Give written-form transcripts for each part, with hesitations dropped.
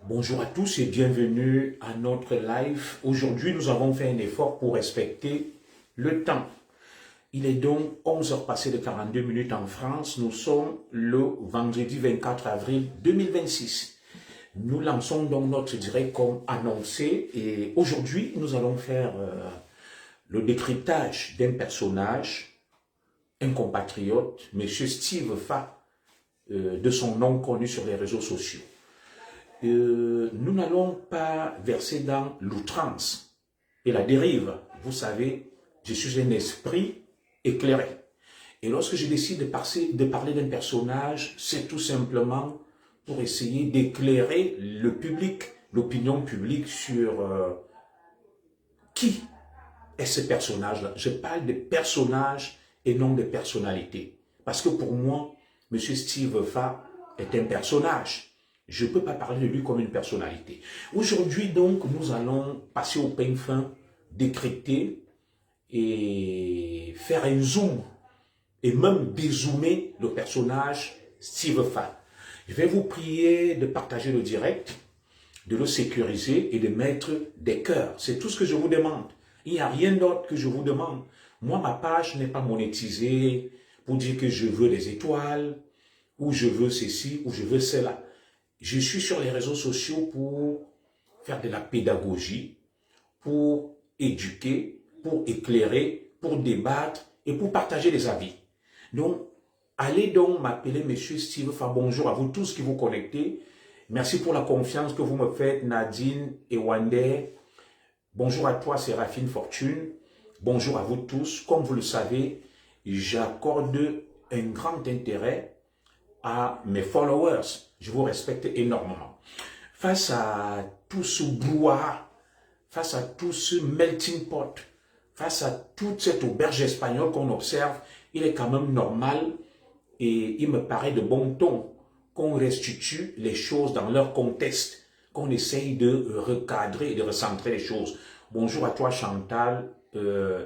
Bonjour à tous et bienvenue à notre live. Aujourd'hui, nous avons fait un effort pour respecter le temps. Il est donc 11 heures passées de 42 minutes en France. Nous sommes le vendredi 24 avril 2026. Nous lançons donc notre direct comme annoncé et aujourd'hui, nous allons faire le décryptage d'un personnage, un compatriote, M. Steve Fa, de son nom connu sur les réseaux sociaux. Nous n'allons pas verser dans l'outrance et la dérive. Vous savez, je suis un esprit éclairé. Et lorsque je décide de parler d'un personnage, c'est tout simplement pour essayer d'éclairer le public, l'opinion publique sur qui est ce personnage-là. Je parle de personnages et non de personnalités. Parce que pour moi, M. Steve Fa est un personnage. Je ne peux pas parler de lui comme une personnalité. Aujourd'hui, donc, nous allons passer au peigne fin, décrypter et faire un zoom et même dézoomer le personnage Steve Fa. Je vais vous prier de partager le direct, de le sécuriser et de mettre des cœurs. C'est tout ce que je vous demande. Il n'y a rien d'autre que je vous demande. Moi, ma page n'est pas monétisée pour dire que je veux des étoiles, ou je veux ceci, ou je veux cela. Je suis sur les réseaux sociaux pour faire de la pédagogie, pour éduquer, pour éclairer, pour débattre et pour partager des avis. Donc, allez donc m'appeler Monsieur Steve Fa. Bonjour à vous tous qui vous connectez. Merci pour la confiance que vous me faites, Nadine et Wander. Bonjour à toi, Séraphine Fortune. Bonjour à vous tous. Comme vous le savez, j'accorde un grand intérêt à mes followers. Je vous respecte énormément. Face à tout ce brouhaha, face à tout ce melting pot, face à toute cette auberge espagnole qu'on observe, il est quand même normal et il me paraît de bon ton qu'on restitue les choses dans leur contexte, qu'on essaye de recadrer et de recentrer les choses. Bonjour à toi Chantal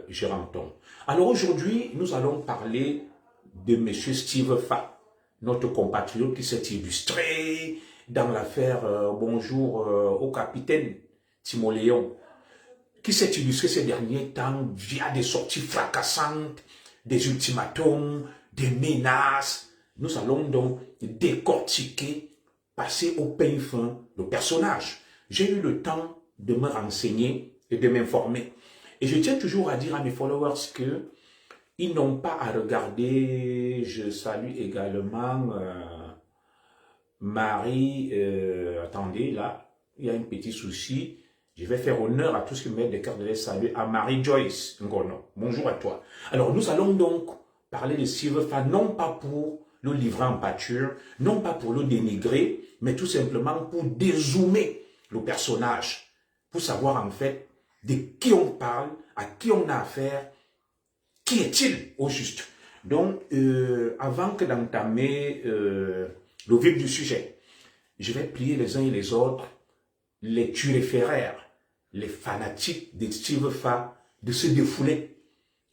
Géranton. Alors aujourd'hui, nous allons parler de M. Steve Fa, notre compatriote qui s'est illustré dans l'affaire bonjour au capitaine Timoléon, qui s'est illustré ces derniers temps via des sorties fracassantes, des ultimatums, des menaces. Nous allons donc décortiquer, passer au peigne fin le personnage. J'ai eu le temps de me renseigner et de m'informer. Et je tiens toujours à dire à mes followers que ils n'ont pas à regarder. Je salue également Marie. Attendez, là, il y a un petit souci. Je vais faire honneur à tous qui me mettent des cœurs de les saluer. À Marie Joyce Ngono. Bonjour à toi. Alors, nous allons donc parler de Steve Fa, non pas pour le livrer en pâture, non pas pour le dénigrer, mais tout simplement pour dézoomer le personnage, pour savoir en fait de qui on parle, à qui on a affaire. Qui est-il au juste? Donc, avant que d'entamer le vif du sujet, je vais prier les uns et les autres, les turéféraires, les fanatiques de Steve Fa, de se défouler.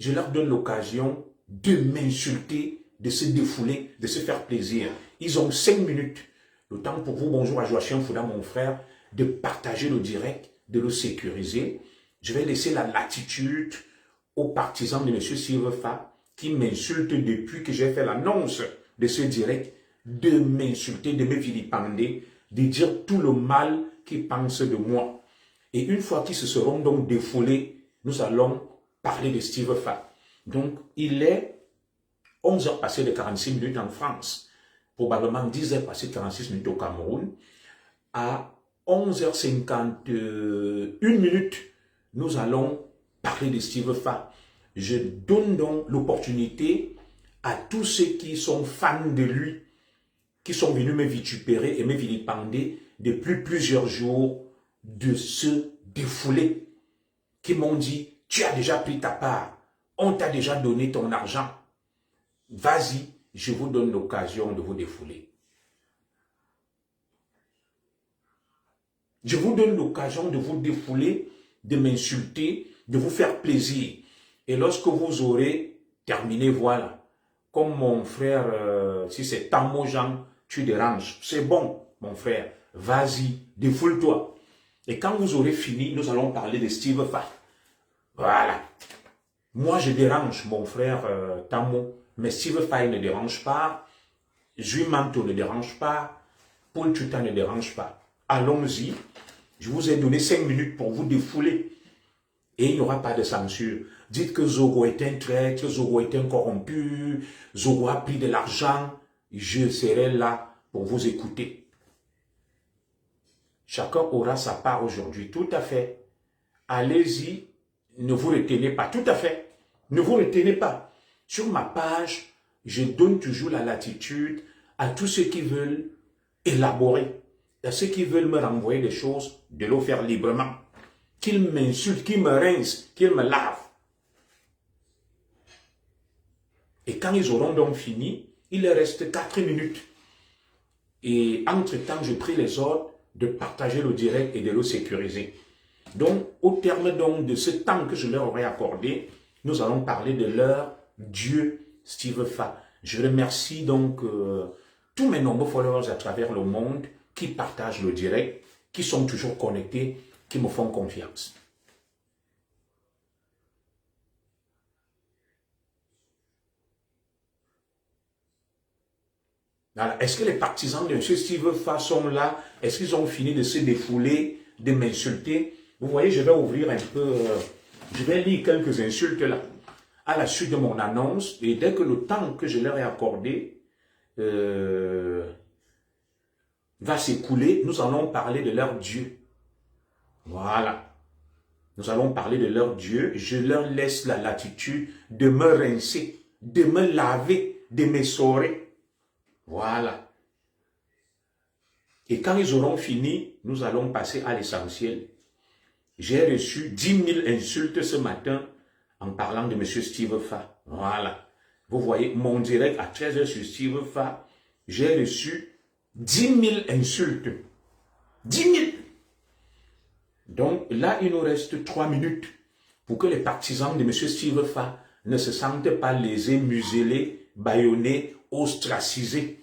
Je leur donne l'occasion de m'insulter, de se défouler, de se faire plaisir. Ils ont 5 minutes. Le temps pour vous, bonjour à Joachim Fouda, mon frère, de partager le direct, de le sécuriser. Je vais laisser la latitude aux partisans de M. Steve Fa qui m'insultent depuis que j'ai fait l'annonce de ce direct, de m'insulter, de me vilipender, de dire tout le mal qu'ils pensent de moi. Et une fois qu'ils se seront donc défoulés, nous allons parler de Steve Fa. Donc, il est 11 heures passées de 46 minutes en France, probablement 10 heures passées de 46 minutes au Cameroun. À 11h51 minutes, nous allons parler de Steve Fa. Je donne donc l'opportunité à tous ceux qui sont fans de lui, qui sont venus me vitupérer et me vilipender depuis plusieurs jours, de se défouler, qui m'ont dit, tu as déjà pris ta part, on t'a déjà donné ton argent, vas-y, je vous donne l'occasion de vous défouler. Je vous donne l'occasion de vous défouler, de m'insulter, de vous faire plaisir. Et lorsque vous aurez terminé, voilà, comme mon frère, si c'est Tamo Jean, tu déranges, c'est bon, mon frère. vas-y, défoule-toi. Et quand vous aurez fini, nous allons parler de Steve Fa. Voilà. Moi, je dérange mon frère Tamo, mais Steve Fa ne dérange pas. Jui Manto ne dérange pas. Paul Tuta ne dérange pas. Allons-y. Je vous ai donné 5 minutes pour vous défouler. Et il n'y aura pas de censure. Dites que Zogo est un traître, Zogo est un corrompu, Zogo a pris de l'argent. Je serai là pour vous écouter. Chacun aura sa part aujourd'hui. Tout à fait. Allez-y. Ne vous retenez pas. Tout à fait. Ne vous retenez pas. Sur ma page, je donne toujours la latitude à tous ceux qui veulent élaborer. À ceux qui veulent me renvoyer des choses, de le faire librement. Qu'ils m'insultent, qu'ils me rincent, qu'ils me lavent. Et quand ils auront donc fini, il leur reste 4 minutes. Et entre-temps, je prie les autres de partager le direct et de le sécuriser. Donc, au terme donc de ce temps que je leur aurai accordé, nous allons parler de leur Dieu, Steve Fa. Je remercie donc tous mes nombreux followers à travers le monde qui partagent le direct, qui sont toujours connectés, qui me font confiance. Est-ce que les partisans de M. Steve Fa sont là? Est-ce qu'ils ont fini de se défouler, de m'insulter? Vous voyez, je vais ouvrir un peu, je vais lire quelques insultes là, à la suite de mon annonce, et dès que le temps que je leur ai accordé va s'écouler, nous allons parler de leur Dieu. Voilà. Nous allons parler de leur Dieu. Je leur laisse la latitude de me rincer, de me laver, de m'essorer. Voilà. Et quand ils auront fini, nous allons passer à l'essentiel. J'ai reçu 10 000 insultes ce matin en parlant de M. Steve Fa. Voilà. Vous voyez, mon direct à 13 h sur Steve Fa, j'ai reçu 10 000 insultes. 10 000. Donc là, il nous reste 3 minutes pour que les partisans de M. Steve Fa ne se sentent pas lésés, muselés, bâillonnés, ostracisés.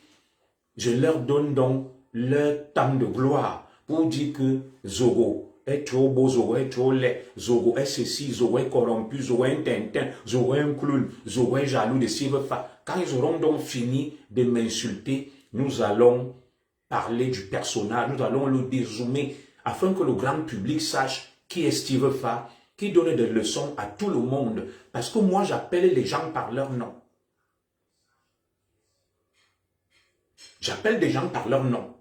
Je leur donne donc leur temps de gloire pour dire que Zogo est trop beau, Zogo est trop laid, Zogo est ceci, Zogo est corrompu, Zogo est un tintin, Zogo est un clown, Zogo est jaloux de Steve Fa. Quand ils auront donc fini de m'insulter, nous allons parler du personnage, nous allons le dézoomer afin que le grand public sache qui est Steve Fa, qui donne des leçons à tout le monde. Parce que moi, j'appelle les gens par leur nom. J'appelle des gens par leur nom.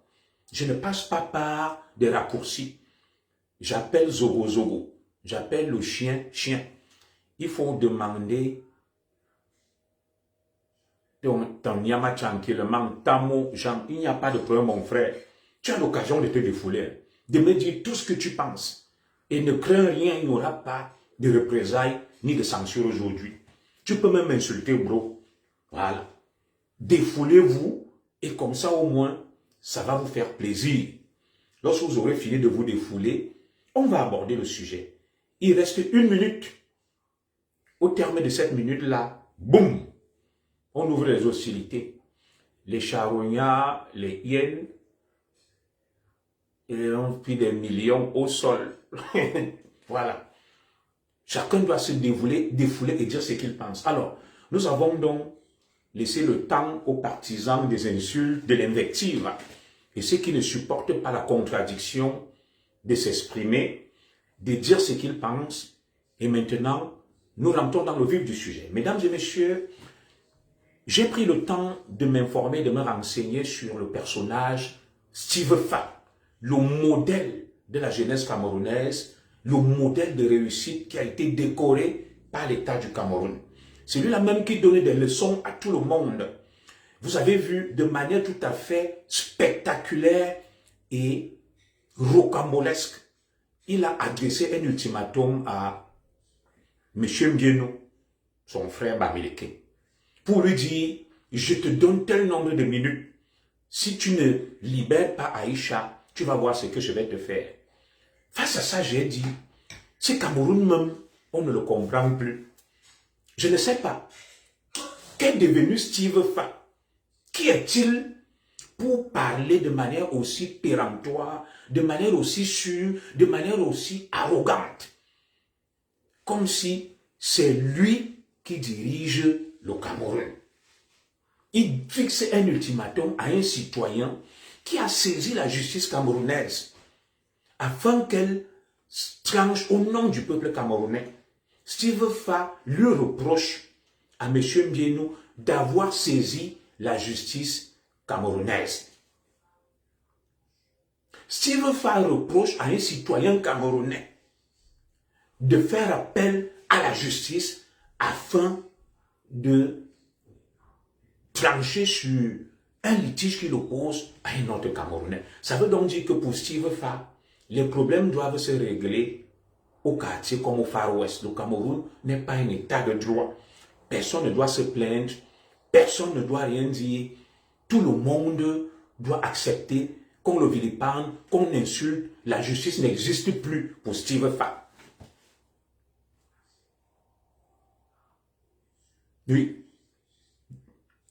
Je ne passe pas par des raccourcis. J'appelle Zogo Zogo. J'appelle le chien chien. Il faut demander ton Yama tranquillement, Tamo, Jean, il n'y a pas de problème mon frère. Tu as l'occasion de te défouler, de me dire tout ce que tu penses. Et ne crains rien, il n'y aura pas de représailles ni de censure aujourd'hui. Tu peux même m'insulter, bro. Voilà. Défoulez-vous et comme ça au moins, ça va vous faire plaisir. Lorsque vous aurez fini de vous défouler, on va aborder le sujet. Il reste 1 minute. Au terme de cette minute-là, boum, on ouvre les hostilités. Les charognards, les hyènes, ils ont pris des millions au sol. Voilà. Chacun doit se défouler et dire ce qu'il pense. Alors, nous avons donc laissé le temps aux partisans des insultes, de l'invective, et ceux qui ne supportent pas la contradiction de s'exprimer, de dire ce qu'ils pensent. Et maintenant, nous rentrons dans le vif du sujet. Mesdames et messieurs, j'ai pris le temps de m'informer, de me renseigner sur le personnage Steve Fa, le modèle de la jeunesse camerounaise, le modèle de réussite qui a été décoré par l'État du Cameroun. C'est lui-là même qui donnait des leçons à tout le monde. Vous avez vu de manière tout à fait spectaculaire et rocambolesque, il a adressé un ultimatum à M. Mbieno, son frère Bamileke, pour lui dire, je te donne tel nombre de minutes. Si tu ne libères pas Aïcha, tu vas voir ce que je vais te faire. Face à ça, j'ai dit, ce Cameroun même, on ne le comprend plus. Je ne sais pas. Qu'est devenu Steve Fa? Qui est-il? pour parler de manière aussi péremptoire, de manière aussi sûre, de manière aussi arrogante. Comme si c'est lui qui dirige le Cameroun. Il fixe un ultimatum à un citoyen qui a saisi la justice camerounaise afin qu'elle tranche au nom du peuple camerounais. Steve Fa lui reproche à M. Mbienou d'avoir saisi la justice camerounaise. Steve Fa reproche à un citoyen camerounais de faire appel à la justice afin de trancher sur un litige qui l'oppose à un autre Camerounais. Ça veut donc dire que pour Steve Fa, les problèmes doivent se régler au quartier comme au Far West. Le Cameroun n'est pas un état de droit. Personne ne doit se plaindre, personne ne doit rien dire. Tout le monde doit accepter qu'on le vilipende, qu'on insulte. La justice n'existe plus pour Steve Fa. Oui.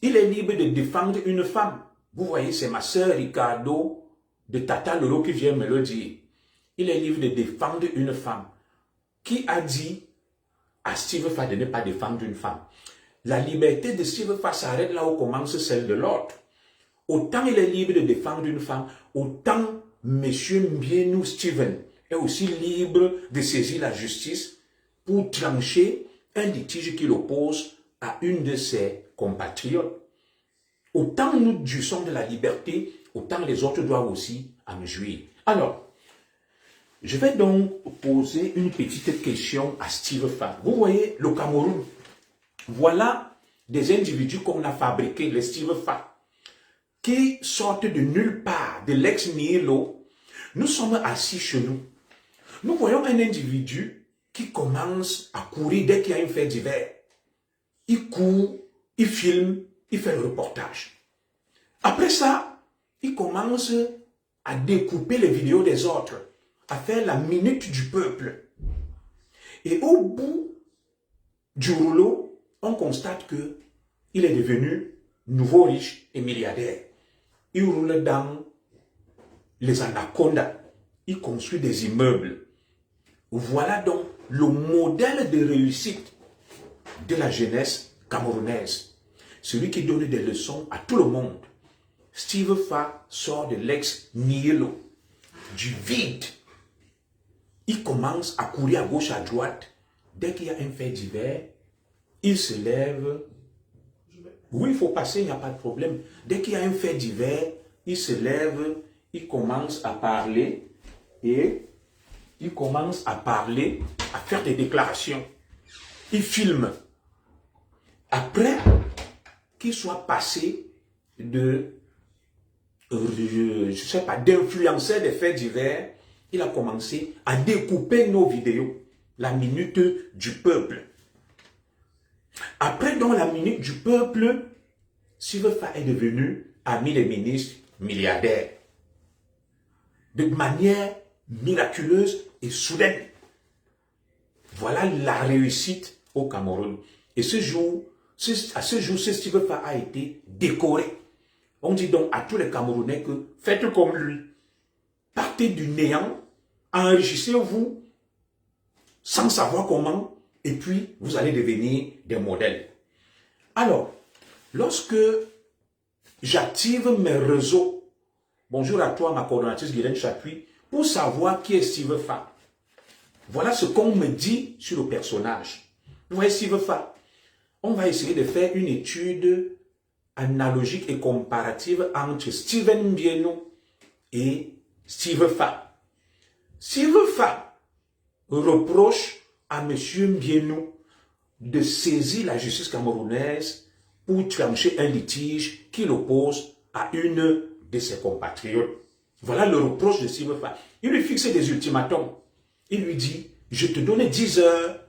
Il est libre de défendre une femme. Vous voyez, c'est ma sœur Ricardo de Tata Lolo qui vient me le dire. Il est libre de défendre une femme. Qui a dit à Steve Fa de ne pas défendre une femme? La liberté de Steve Fa s'arrête là où commence celle de l'autre. Autant il est libre de défendre une femme, autant M. Mbienou Steven est aussi libre de saisir la justice pour trancher un litige qui l'oppose à une de ses compatriotes. Autant nous jouissons de la liberté, autant les autres doivent aussi en jouir. Alors, je vais donc poser une petite question à Steve Fa. Vous voyez, le Cameroun, voilà des individus qu'on a fabriqués, les Steve Fa, qui sortent de nulle part, de l'ex nihilo. Nous sommes assis chez nous. Nous voyons un individu qui commence à courir dès qu'il y a un fait divers. Il court, il filme, il fait le reportage. Après ça, il commence à découper les vidéos des autres, à faire la minute du peuple. Et au bout du rouleau, on constate qu'il est devenu nouveau riche et milliardaire. Il roule dans les anacondas. Il construit des immeubles. Voilà donc le modèle de réussite de la jeunesse camerounaise. Celui qui donne des leçons à tout le monde. Steve Fa sort de l'ex-nihilo, du vide. Il commence à courir à gauche, à droite. Dès qu'il y a un fait divers, il se lève. Oui, il faut passer, il n'y a pas de problème. Dès qu'il y a un fait divers, il se lève, il commence à parler et il commence à parler, à faire des déclarations. Il filme. Après qu'il soit passé de, je sais pas, d'influencer des faits divers, il a commencé à découper nos vidéos, la minute du peuple. Après, dans la minute du peuple, Steve Fa est devenu ami des ministres milliardaires. De manière miraculeuse et soudaine. Voilà la réussite au Cameroun. Et à ce jour, ce Steve Fa a été décoré. On dit donc à tous les Camerounais que faites comme lui. Partez du néant, enrichissez-vous sans savoir comment, et puis vous allez devenir des modèles. Alors, lorsque j'active mes réseaux, bonjour à toi ma coordonnatrice Guylaine Chapuis, pour savoir qui est Steve Fa. Voilà ce qu'on me dit sur le personnage. Vous voyez Steve Fa, on va essayer de faire une étude analogique et comparative entre Steven Mbienou et Steve Fa. Steve Fa reproche à M. Mbienou de saisir la justice camerounaise pour trancher un litige qui l'oppose à une de ses compatriotes. Voilà le reproche de Steve Fa. Il lui fixe des ultimatums. Il lui dit, je te donne 10 heures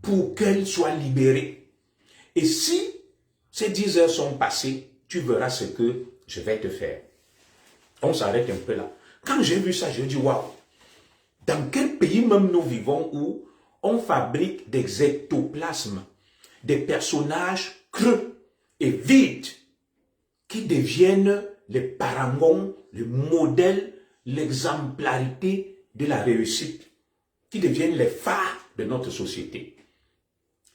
pour qu'elle soit libérée. Et si ces 10 heures sont passées, tu verras ce que je vais te faire. On s'arrête un peu là. Quand j'ai vu ça, je me dis, waouh, dans quel pays même nous vivons où on fabrique des ectoplasmes, des personnages creux et vides qui deviennent les parangons, le modèle, l'exemplarité de la réussite, qui deviennent les phares de notre société.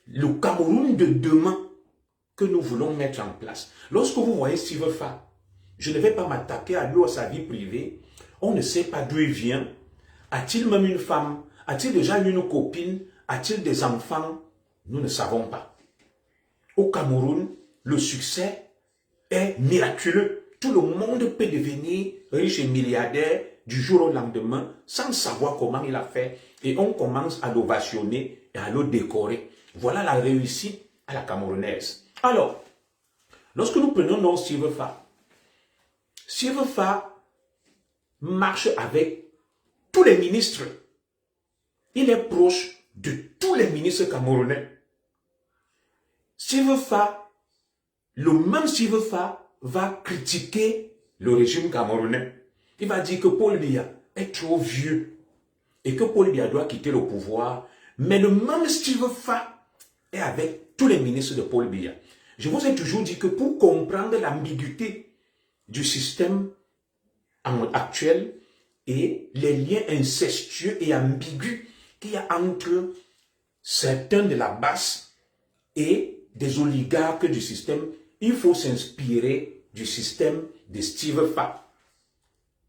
Le Cameroun de demain que nous voulons mettre en place. Lorsque vous voyez Steve Fa, je ne vais pas m'attaquer à lui, à sa vie privée. On ne sait pas d'où il vient. A-t-il même une femme? A-t-il déjà une copine? A-t-il des enfants? Nous ne savons pas. Au Cameroun, le succès est miraculeux. Tout le monde peut devenir riche et milliardaire du jour au lendemain sans savoir comment il a fait. Et on commence à l'ovationner et à le décorer. Voilà la réussite à la camerounaise. Alors, lorsque nous prenons notre Steve Fa marche avec tous les ministres. Il est proche de tous les ministres camerounais. Le même Steve Fa va critiquer le régime camerounais. Il va dire que Paul Biya est trop vieux et que Paul Biya doit quitter le pouvoir. Mais le même Steve Fa est avec tous les ministres de Paul Biya. Je vous ai toujours dit que pour comprendre l'ambiguïté du système actuel et les liens incestueux et ambigus qu'il y a entre certains de la base et des oligarques du système, il faut s'inspirer du système de Steve Fa.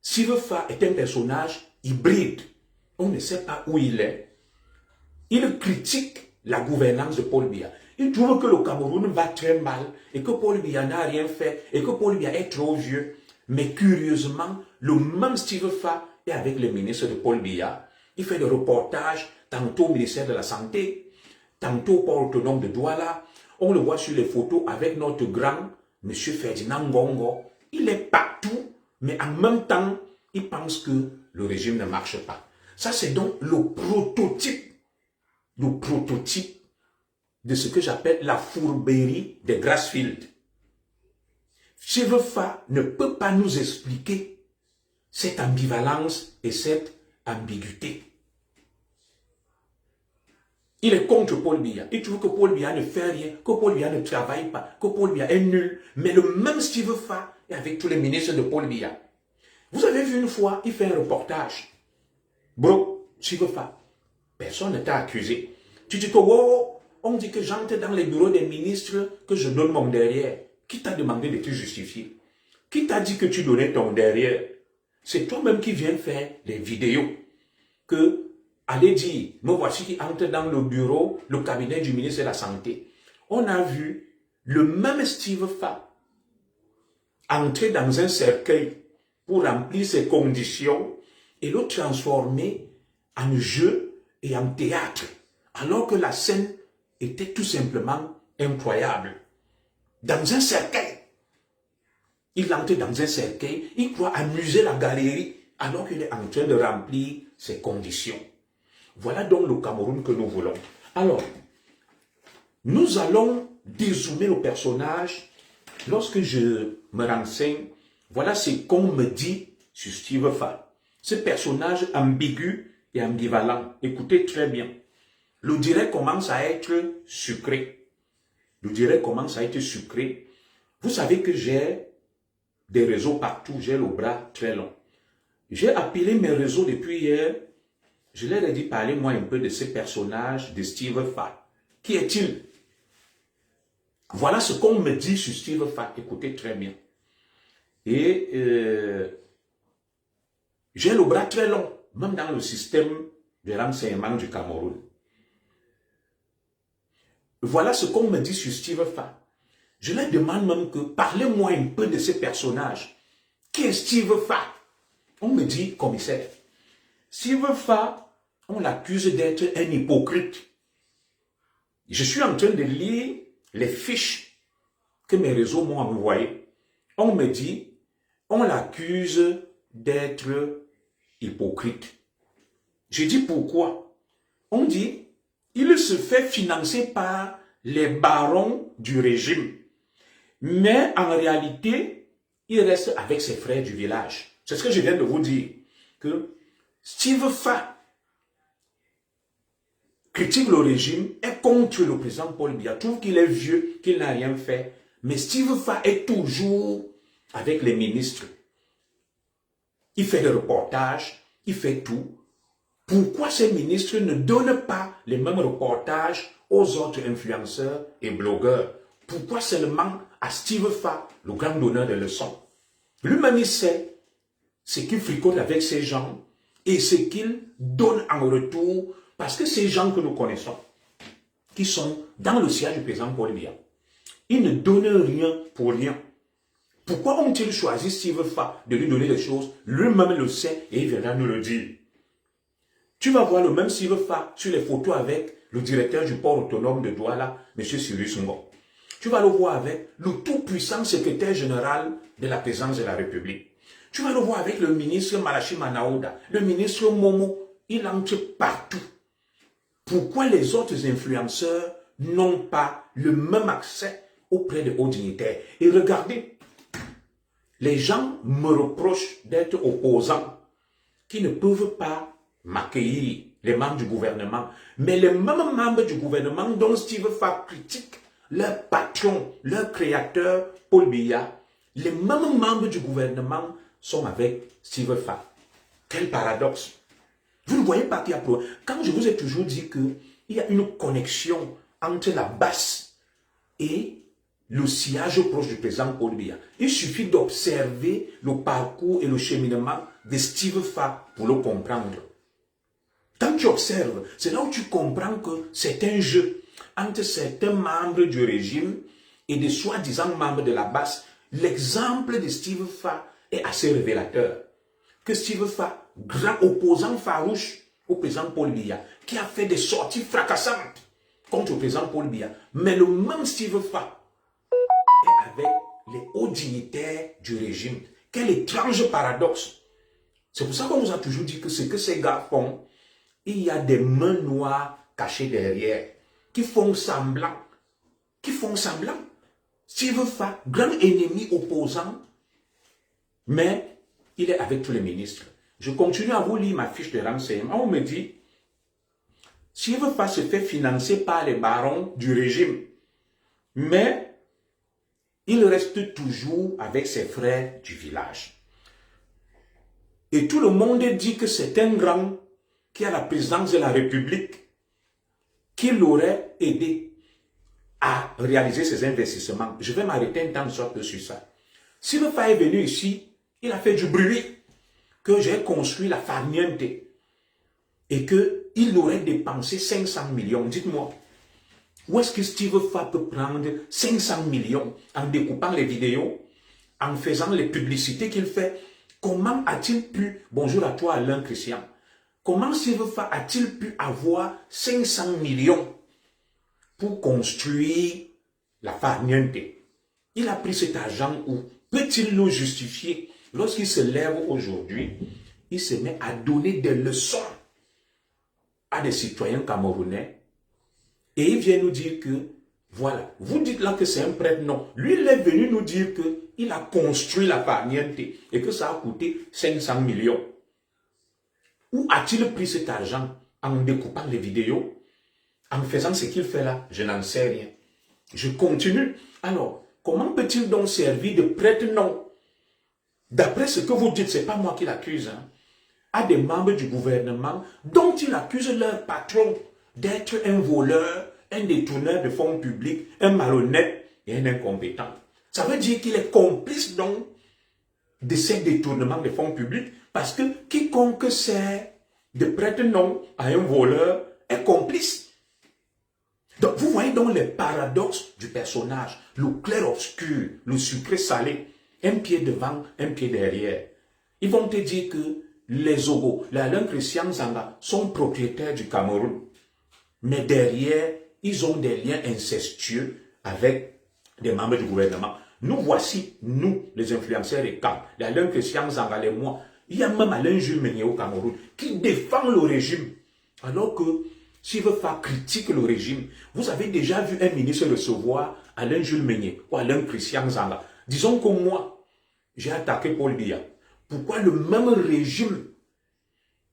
Steve Fa est un personnage hybride. On ne sait pas où il est. Il critique la gouvernance de Paul Biya. Il trouve que le Cameroun va très mal et que Paul Biya n'a rien fait et que Paul Biya est trop vieux. Mais curieusement, le même Steve Fa est avec le ministre de Paul Biya. Il fait des reportages, tantôt au ministère de la Santé, tantôt au port autonome de Douala. On le voit sur les photos avec notre grand M. Ferdinand Ngongo. Il est partout, mais en même temps, il pense que le régime ne marche pas. Ça, c'est donc le prototype de ce que j'appelle la fourberie des Grassfield. Steve Fa ne peut pas nous expliquer cette ambivalence et cette ambiguïté. Il est contre Paul Biya. Il trouve que Paul Biya ne fait rien, que Paul Biya ne travaille pas, que Paul Biya est nul. Mais le même Steve Fa est avec tous les ministres de Paul Biya. Vous avez vu une fois, il fait un reportage. Bro, Steve Fa, personne ne t'a accusé. Tu dis que, wow, on dit que j'entre dans les bureaux des ministres, que je donne mon derrière. Qui t'a demandé de te justifier? Qui t'a dit que tu donnais ton derrière? C'est toi-même qui viens faire les vidéos. Que, allez dire, me voici qui entre dans le bureau, le cabinet du ministre de la Santé. On a vu le même Steve Fa entrer dans un cercueil pour remplir ses conditions et le transformer en jeu et en théâtre. Alors que la scène était tout simplement incroyable. Dans un cercueil. Il entre dans un cercueil, il croit amuser la galerie alors qu'il est en train de remplir ses conditions. Voilà donc le Cameroun que nous voulons. Alors, nous allons dézoomer le personnage. Lorsque je me renseigne, voilà ce qu'on me dit sur Steve Fa. Ce personnage ambigu et ambivalent. Écoutez très bien. Le direct commence à être sucré. Le direct commence à être sucré. Vous savez que j'ai des réseaux partout, j'ai le bras très long. J'ai appelé mes réseaux depuis hier. Je leur ai dit, parlez-moi un peu de ce personnage de Steve Fa. Qui est-il? Voilà ce qu'on me dit sur Steve Fa. Écoutez très bien. Et j'ai le bras très long, même dans le système de renseignement du Cameroun. Voilà ce qu'on me dit sur Steve Fa. Je leur demande même que, parlez-moi un peu de ce personnage. Qui est Steve Fa? On me dit, commissaire, Steve Fa, on l'accuse d'être un hypocrite. Je suis en train de lire les fiches que mes réseaux m'ont envoyées. On me dit, on l'accuse d'être hypocrite. Je dis pourquoi? On dit, il se fait financer par les barons du régime. Mais en réalité, il reste avec ses frères du village. C'est ce que je viens de vous dire. Que Steve Fa critique le régime, est contre le président Paul Biya, trouve qu'il est vieux, qu'il n'a rien fait. Mais Steve Fa est toujours avec les ministres. Il fait des reportages, il fait tout. Pourquoi ces ministres ne donnent pas les mêmes reportages aux autres influenceurs et blogueurs? Pourquoi seulement à Steve Fa, le grand donneur de leçons? Lui-même, il sait ce qu'il fricote avec ces gens et ce qu'il donne en retour, parce que ces gens que nous connaissons, qui sont dans le siège du président Paul Biya, ils ne donnent rien pour rien. Pourquoi ont-ils choisi Steve Fa de lui donner des choses? Lui-même le sait et il viendra nous le dire. Tu vas voir le même Steve Fa sur les photos avec le directeur du port autonome de Douala, M. Cyrus Ngo. Tu vas le voir avec le tout-puissant secrétaire général de la présidence de la République. Tu vas le voir avec le ministre Malachi Manaouda, le ministre Momo. Il entre partout. Pourquoi les autres influenceurs n'ont pas le même accès auprès de hauts dignitaires? Et regardez, les gens me reprochent d'être opposant, qui ne peuvent pas m'accueillir, les membres du gouvernement. Mais les mêmes membres du gouvernement dont Steve Fa critique leur patron, leur créateur, Paul Biya, les mêmes membres du gouvernement sont avec Steve Fa. Quel paradoxe! Vous ne voyez pas qu'il y a problème. Quand je vous ai toujours dit qu'il y a une connexion entre la base et le sillage proche du président Paul Biya, il suffit d'observer le parcours et le cheminement de Steve Fa pour le comprendre. Quand tu observes, c'est là où tu comprends que c'est un jeu entre certains membres du régime et des soi-disant membres de la base. L'exemple de Steve Fa est assez révélateur. Que Steve Fa, grand opposant farouche au président Paul Biya, qui a fait des sorties fracassantes contre le président Paul Biya, mais le même Steve Fa est avec les hauts dignitaires du régime. Quel étrange paradoxe! C'est pour ça qu'on nous a toujours dit que ce que ces gars font, il y a des mains noires cachées derrière, qui font semblant. Steve Fa, grand ennemi opposant, mais il est avec tous les ministres. Je continue à vous lire ma fiche de renseignement. On me dit, Steve Fa se fait financer par les barons du régime, mais il reste toujours avec ses frères du village. Et tout le monde dit que c'est un grand qui a la présidence de la République, qui l'aurait aidé à réaliser ses investissements. Je vais m'arrêter un temps de sorte sur ça. Si le Fa est venu ici, il a fait du bruit que j'ai construit la farniente et qu'il aurait dépensé 500 millions. Dites-moi, où est-ce que Steve Fa peut prendre 500 millions en découpant les vidéos, en faisant les publicités qu'il fait? Comment a-t-il pu, bonjour à toi Alain Christian, comment Steve Fa a-t-il pu avoir 500 millions pour construire la farniente? Il a pris cet argent où? Peut-il le justifier? Lorsqu'il se lève aujourd'hui, il se met à donner des leçons à des citoyens camerounais et il vient nous dire que, voilà, vous dites là que c'est un prêtre, non. Lui, il est venu nous dire qu'il a construit la farniente et que ça a coûté 500 millions. Où a-t-il pris cet argent? En découpant les vidéos? En faisant ce qu'il fait là? Je n'en sais rien. Je continue. Alors, comment peut-il donc servir de prêtre? Non. D'après ce que vous dites, ce n'est pas moi qui l'accuse, hein, à des membres du gouvernement dont il accuse leur patron d'être un voleur, un détourneur de fonds publics, un malhonnête et un incompétent. Ça veut dire qu'il est complice donc de ces détournements de fonds publics, parce que quiconque sert de prêter nom à un voleur est complice. Donc vous voyez donc les paradoxes du personnage, le clair-obscur, le sucré-salé, un pied devant, un pied derrière. Ils vont te dire que les Ogo, les Alain Christian Zanga sont propriétaires du Cameroun. Mais derrière, ils ont des liens incestueux avec des membres du gouvernement. Nous voici, nous, les influenceurs et camps, les Alain Christian Zanga et moi. Il y a même Alain Jules Meignet au Cameroun qui défend le régime. Alors que s'il veut faire critique le régime, vous avez déjà vu un ministre recevoir Alain Jules Meignet ou Alain Christian Zanga. Disons que moi, j'ai attaqué Paul Biya. Pourquoi le même régime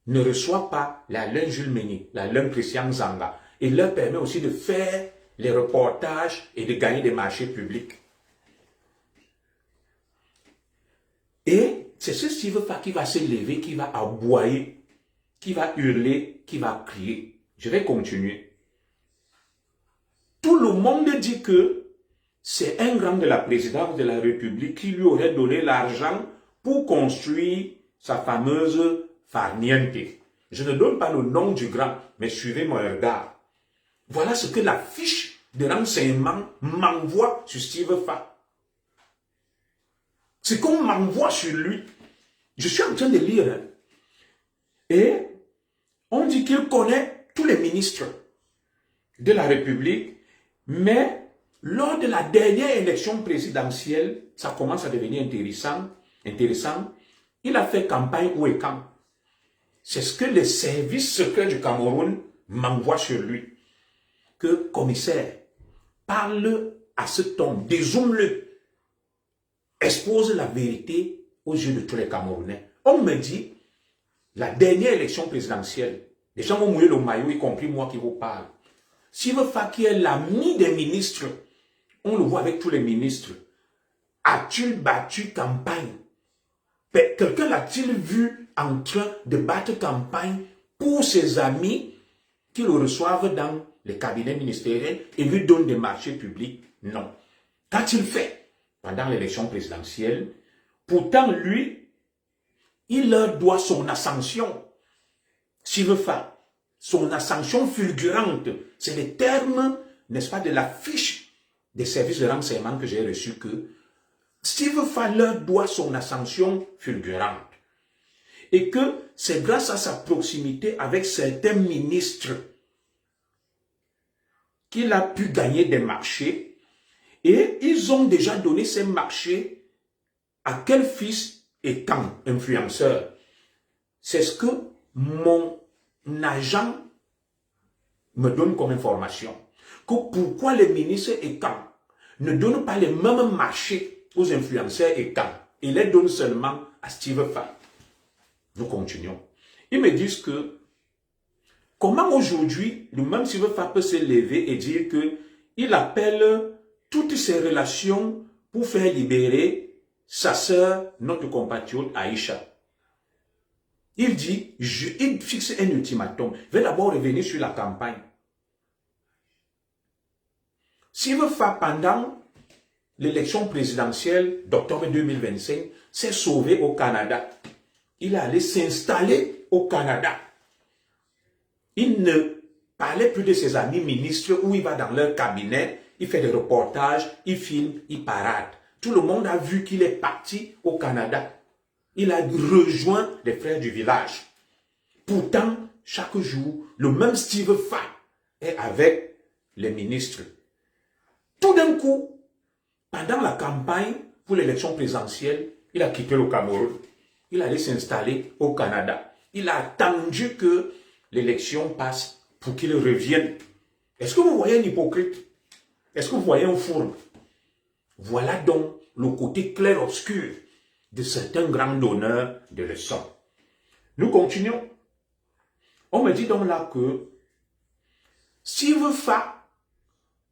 ne reçoit pas l'Alain Jules Meignet, l'Alain Christian Zanga et leur permet aussi de faire les reportages et de gagner des marchés publics? Et c'est ce Steve Fa qui va se lever, qui va aboyer, qui va hurler, qui va crier. Je vais continuer. Tout le monde dit que c'est un grand de la présidence de la République qui lui aurait donné l'argent pour construire sa fameuse farniente. Je ne donne pas le nom du grand, mais suivez mon regard. Voilà ce que la fiche de renseignement m'envoie sur Steve Fa. Ce qu'on m'envoie sur lui, je suis en train de lire. Hein. Et on dit qu'il connaît tous les ministres de la République, mais lors de la dernière élection présidentielle, ça commence à devenir intéressant. Il a fait campagne où et quand. C'est ce que les services secrets du Cameroun m'envoient sur lui. Que commissaire, parle à cet homme, dézoome-le, expose la vérité aux yeux de tous les Camerounais. On me dit, la dernière élection présidentielle, les gens vont mouiller le maillot, y compris moi qui vous parle. Steve Fa, qui est l'ami des ministres, on le voit avec tous les ministres, a-t-il battu campagne? Quelqu'un l'a-t-il vu en train de battre campagne pour ses amis qui le reçoivent dans les cabinets ministériels et lui donnent des marchés publics? Non. Qu'a-t-il fait pendant l'élection présidentielle? Pourtant, lui, il leur doit son ascension. Steve Fa, son ascension fulgurante. C'est les termes, n'est-ce pas, de la fiche des services de renseignement que j'ai reçu que Steve Fa leur doit son ascension fulgurante. Et que c'est grâce à sa proximité avec certains ministres qu'il a pu gagner des marchés. Et ils ont déjà donné ces marchés à quel fils et quand influenceur. C'est ce que mon agent me donne comme information. Que pourquoi les ministres et quand ne donnent pas les mêmes marchés aux influenceurs et quand ils les donnent seulement à Steve Fa. Nous continuons. Ils me disent que comment aujourd'hui le même Steve Fa peut se lever et dire que il appelle toutes ses relations pour faire libérer sa sœur, notre compatriote Aïcha. Il dit, il fixe un ultimatum. Je vais d'abord revenir sur la campagne. Steve Fa, pendant l'élection présidentielle d'octobre 2025, s'est sauvé au Canada. Il est allé s'installer au Canada. Il ne parlait plus de ses amis ministres où il va dans leur cabinet, il fait des reportages, il filme, il parade. Tout le monde a vu qu'il est parti au Canada. Il a rejoint les frères du village. Pourtant, chaque jour, le même Steve Fa est avec les ministres. Tout d'un coup, pendant la campagne pour l'élection présidentielle, il a quitté le Cameroun. Il allait s'installer au Canada. Il a attendu que l'élection passe pour qu'il revienne. Est-ce que vous voyez un hypocrite? Est-ce que vous voyez un fourbe? Voilà donc le côté clair-obscur de certains grands donneurs de leçons. Nous continuons. On me dit donc là que Steve Fa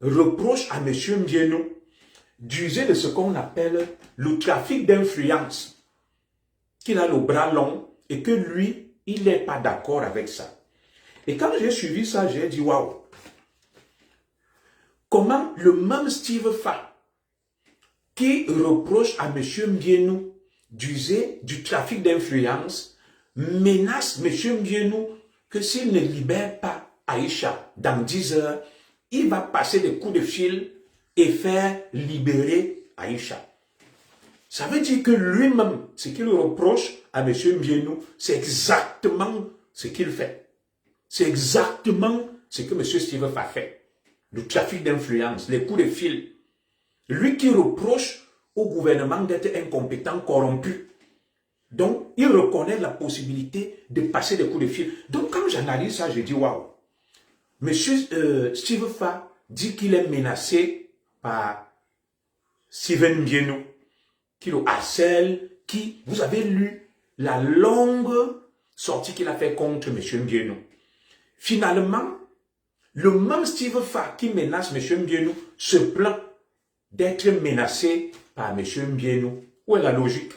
reproche à M. Mbienou d'user de ce qu'on appelle le trafic d'influence, qu'il a le bras long et que lui, il n'est pas d'accord avec ça. Et quand j'ai suivi ça, j'ai dit waouh, comment le même Steve Fa qui reproche à M. Mbienou d'user du trafic d'influence menace M. Mbienou que s'il ne libère pas Aïcha dans 10 heures, il va passer des coups de fil et faire libérer Aïcha. Ça veut dire que lui-même, ce qu'il reproche à M. Mbienou, c'est exactement ce qu'il fait. C'est exactement ce que M. Steve Fa fait. Le trafic d'influence, les coups de fil. Lui qui reproche au gouvernement d'être incompétent, corrompu. Donc, il reconnaît la possibilité de passer des coups de fil. Donc, quand j'analyse ça, je dis, waouh. M. Steve Fa dit qu'il est menacé par Steven Mbienou, qui le harcèle, qui, vous avez lu la longue sortie qu'il a fait contre M. Mbienou. Finalement, le même Steve Fa qui menace M. Mbienou se plaint d'être menacé par M. Mbienou. Où est la logique?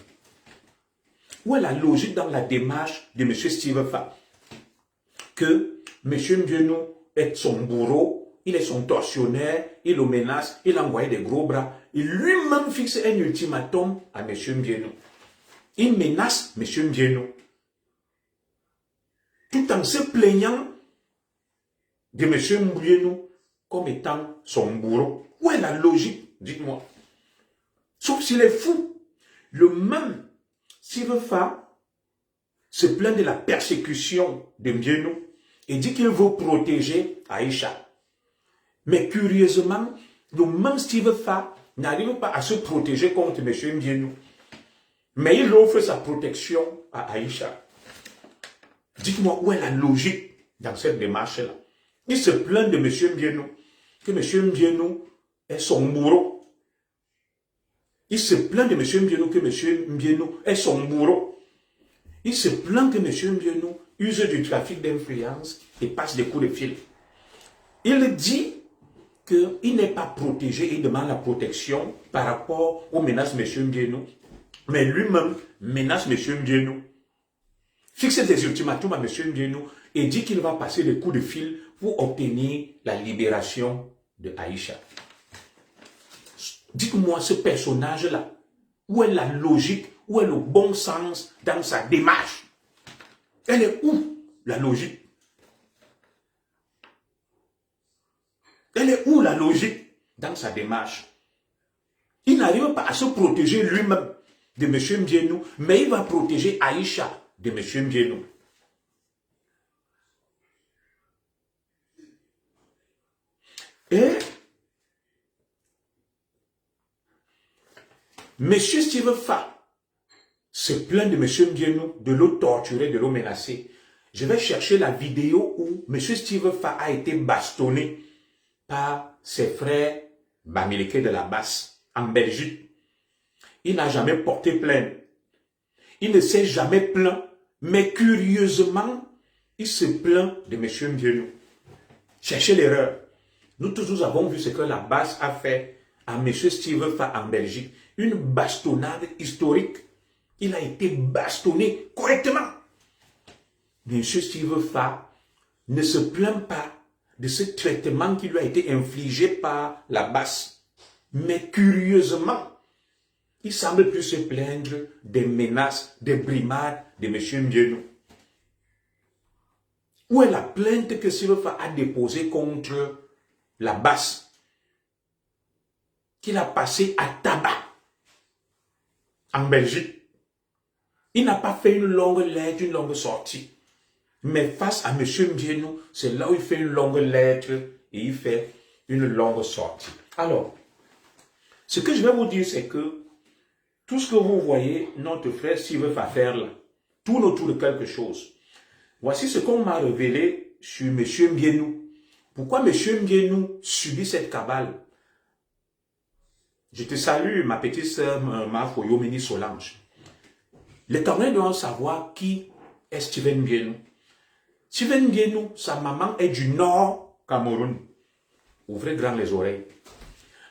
Où est la logique dans la démarche de M. Steve Fa? Que M. Mbienou est son bourreau, il est son tortionnaire, il le menace, il a envoyé des gros bras. Il lui-même fixe un ultimatum à M. Mbienou. Il menace M. Mbienou. Tout en se plaignant de M. Mbienou comme étant son bourreau. Où est la logique? Dites-moi. Sauf s'il est fou. Le même Steve Fa se plaint de la persécution de Mbienou et dit qu'il veut protéger Aïcha. Mais curieusement, le même Steve Fa n'arrive pas à se protéger contre M. Mbienou. Mais il offre sa protection à Aïcha. Dites-moi où est la logique dans cette démarche-là. Il se plaint de M. Mbienou, que M. Mbienou est son bourreau. Il se plaint de M. Mbienou, que M. Mbienou est son bourreau. Il se plaint que M. Mbienou use du trafic d'influence et passe des coups de fil. Il dit qu'il n'est pas protégé, il demande la protection par rapport aux menaces de M. Mbienou. Mais lui-même menace M. Mbienou. Fixe des ultimatums à M. Mbienou et dit qu'il va passer des coups de fil pour obtenir la libération de Aïcha. Dites-moi ce personnage-là, où est la logique, où est le bon sens dans sa démarche? Elle est où, la logique? Elle est où, la logique, dans sa démarche? Il n'arrive pas à se protéger lui-même de M. Mbienou, mais il va protéger Aïcha de M. Mbienou. Et M. Steve Fa se plaint de M. Mbienou, de l'eau torturée, de l'eau menacée. Je vais chercher la vidéo où M. Steve Fa a été bastonné par ses frères Bamileke de la Basse en Belgique. Il n'a jamais porté plainte. Il ne s'est jamais plaint, mais curieusement, il se plaint de M. Mbienou. Cherchez l'erreur. Nous tous nous avons vu ce que la Basse a fait à M. Steve Fa en Belgique. Une bastonnade historique. Il a été bastonné correctement. M. Steve Fa ne se plaint pas de ce traitement qui lui a été infligé par la Basse. Mais curieusement, il semble plus se plaindre des menaces, des brimades de M. Mbienou. Où est la plainte que Steve Fa a déposée contre la Basse, qu'il a passée à tabac en Belgique? Il n'a pas fait une longue lettre, une longue sortie. Mais face à M. Mbienou, c'est là où il fait une longue lettre et il fait une longue sortie. Alors, ce que je vais vous dire, c'est que tout ce que vous voyez, notre frère Steve Fa faire là, tourne autour de quelque chose. Voici ce qu'on m'a révélé sur M. Mbienou. Pourquoi M. Mbienou subit cette cabale? Je te salue, ma petite sœur, ma Foyomini Solange. Les Camerounais doivent savoir qui est Steven Mbienou. Steven Mbienou, sa maman est du Nord Cameroun. Ouvrez grand les oreilles.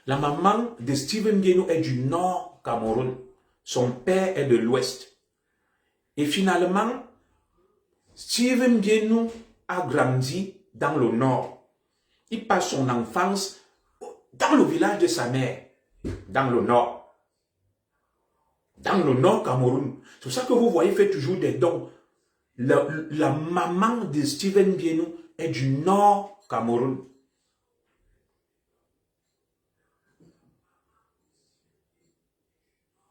La maman de Steven Mbienou est du Nord Cameroun. Son père est de l'Ouest. Et finalement, Steven Mbienou a grandi dans le Nord. Il passe son enfance dans le village de sa mère, dans le Nord. Dans le Nord Cameroun. C'est pour ça que vous voyez, il fait toujours des dons. La maman de Steven Mbienou est du Nord Cameroun.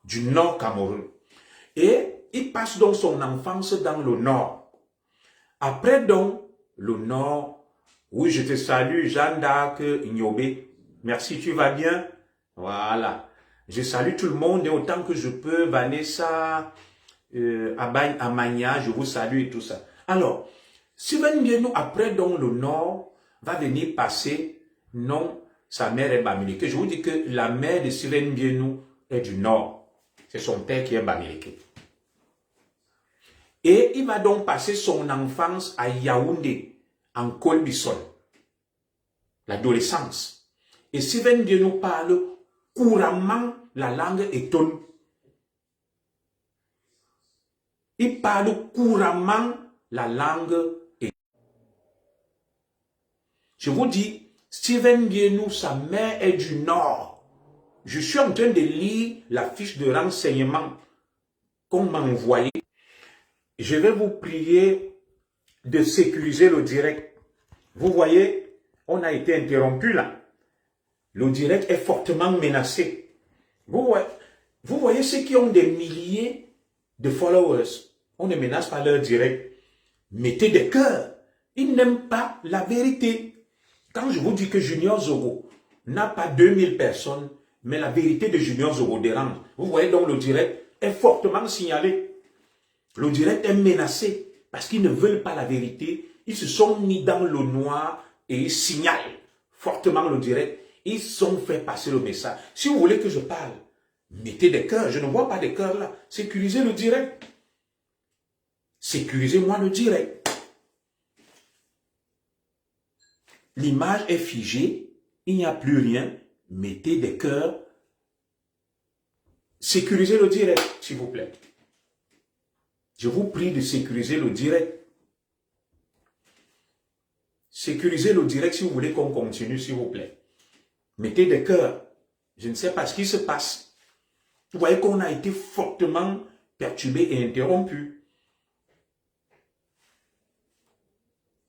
Du Nord Cameroun. Et il passe donc son enfance dans le Nord. Après donc, le Nord, oui, je te salue, Jeanne d'Arc Ignobé. Merci, tu vas bien? Voilà. Je salue tout le monde et autant que je peux. Vanessa, Abagne, Amania, je vous salue et tout ça. Alors, Steven Mbienou, après donc le Nord, va venir passer, non, sa mère est Bamileke. Je vous dis que la mère de Steven Mbienou est du Nord. C'est son père qui est Bamileke. Et il va donc passer son enfance à Yaoundé, en Kolbison, l'adolescence. Et Steven Mbienou parle couramment la langue Eton. Il parle couramment la langue. Je vous dis, Steven Biénou, sa mère est du Nord. Je suis en train de lire la fiche de renseignement qu'on m'a envoyée. Je vais vous prier de sécuriser le direct. Vous voyez, on a été interrompu là. Le direct est fortement menacé. Vous voyez ceux qui ont des milliers de followers. On ne menace pas leur direct. Mettez des cœurs. Ils n'aiment pas la vérité. Quand je vous dis que Junior Zogo n'a pas 2000 personnes, mais la vérité de Junior Zogo dérange. Vous voyez donc le direct est fortement signalé. Le direct est menacé parce qu'ils ne veulent pas la vérité. Ils se sont mis dans le noir et ils signalent fortement le direct. Ils ont fait passer le message. Si vous voulez que je parle, mettez des cœurs. Je ne vois pas des cœurs là. Sécurisez le direct. Sécurisez-moi le direct. L'image est figée. Il n'y a plus rien. Mettez des cœurs. Sécurisez le direct, s'il vous plaît. Je vous prie de sécuriser le direct. Sécurisez le direct si vous voulez qu'on continue, s'il vous plaît. Mettez des cœurs. Je ne sais pas ce qui se passe. Vous voyez qu'on a été fortement perturbé et interrompu.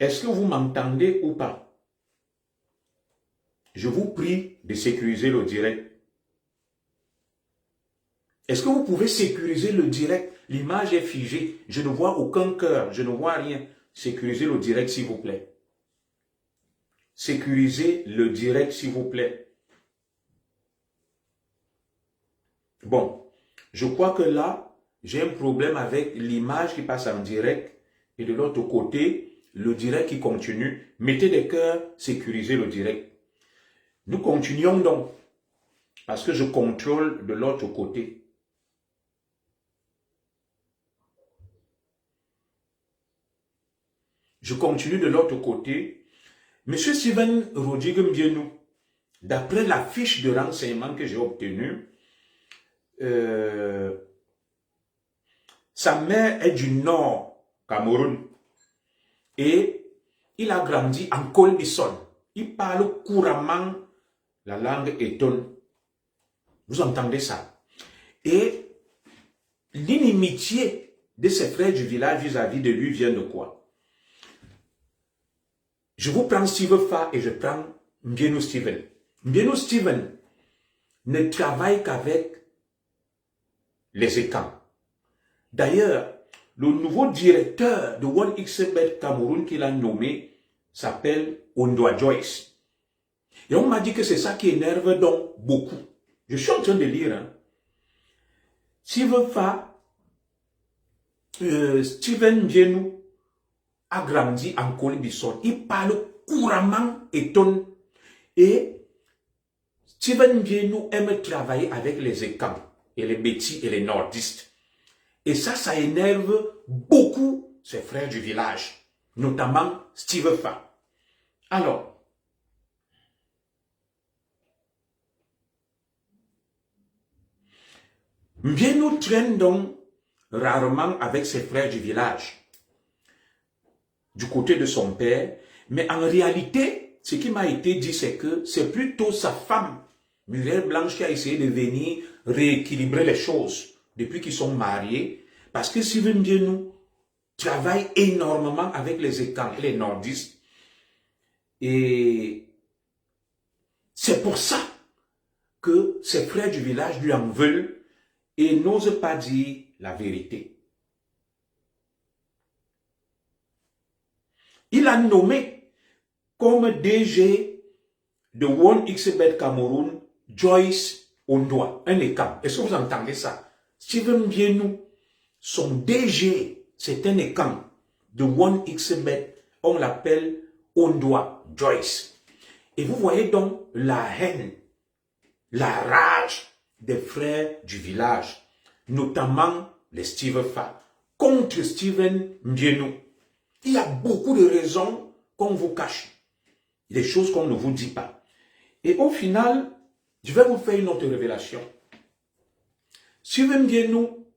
Est-ce que vous m'entendez ou pas? Je vous prie de sécuriser le direct. Est-ce que vous pouvez sécuriser le direct? L'image est figée. Je ne vois aucun cœur. Je ne vois rien. Sécurisez le direct, s'il vous plaît. Sécurisez le direct, s'il vous plaît. Bon, je crois que là, j'ai un problème avec l'image qui passe en direct et de l'autre côté, le direct qui continue. Mettez des cœurs, sécurisez le direct. Nous continuons donc, parce que je contrôle de l'autre côté. Je continue de l'autre côté. Monsieur Steven Rodrigue Biénou, d'après la fiche de renseignement que j'ai obtenue, sa mère est du Nord, Cameroun, et il a grandi en Colbison. Il parle couramment la langue étonne. Vous entendez ça? Et l'inimitié de ses frères du village vis-à-vis de lui vient de quoi? Je vous prends Steve Fa et je prends Biénou Steven. Biénou Steven ne travaille qu'avec les étangs. D'ailleurs, le nouveau directeur de OneXBet Cameroun qu'il a nommé s'appelle Ondoa Joyce. Et on m'a dit que c'est ça qui énerve donc beaucoup. Je suis en train de lire. Hein. Steve Fa, Steven Biénou a grandi en Colbison. Il parle couramment étonne. Et Steven Biénou aime travailler avec les écans et les bêtis et les nordistes. Et ça énerve beaucoup ses frères du village, notamment Steve Fa. Alors, Biénou traîne donc rarement avec ses frères du village, du côté de son père, mais en réalité, ce qui m'a été dit, c'est que c'est plutôt sa femme, Muriel Blanche, qui a essayé de venir rééquilibrer les choses depuis qu'ils sont mariés, parce que Steven Biénou travaille énormément avec les écans et les nordistes, et c'est pour ça que ses frères du village lui en veulent et n'osent pas dire la vérité. Il a nommé comme DG de OneXBet Cameroun Joyce Ondoa, un écam. Est-ce que vous entendez ça? Steven Biénou, son DG, c'est un écam de OneXBet. On l'appelle Ondoa Joyce. Et vous voyez donc la haine, la rage des frères du village, notamment les Steve Fa, contre Steven Biénou. Il y a beaucoup de raisons qu'on vous cache, des choses qu'on ne vous dit pas. Et au final, je vais vous faire une autre révélation. Steven Biénou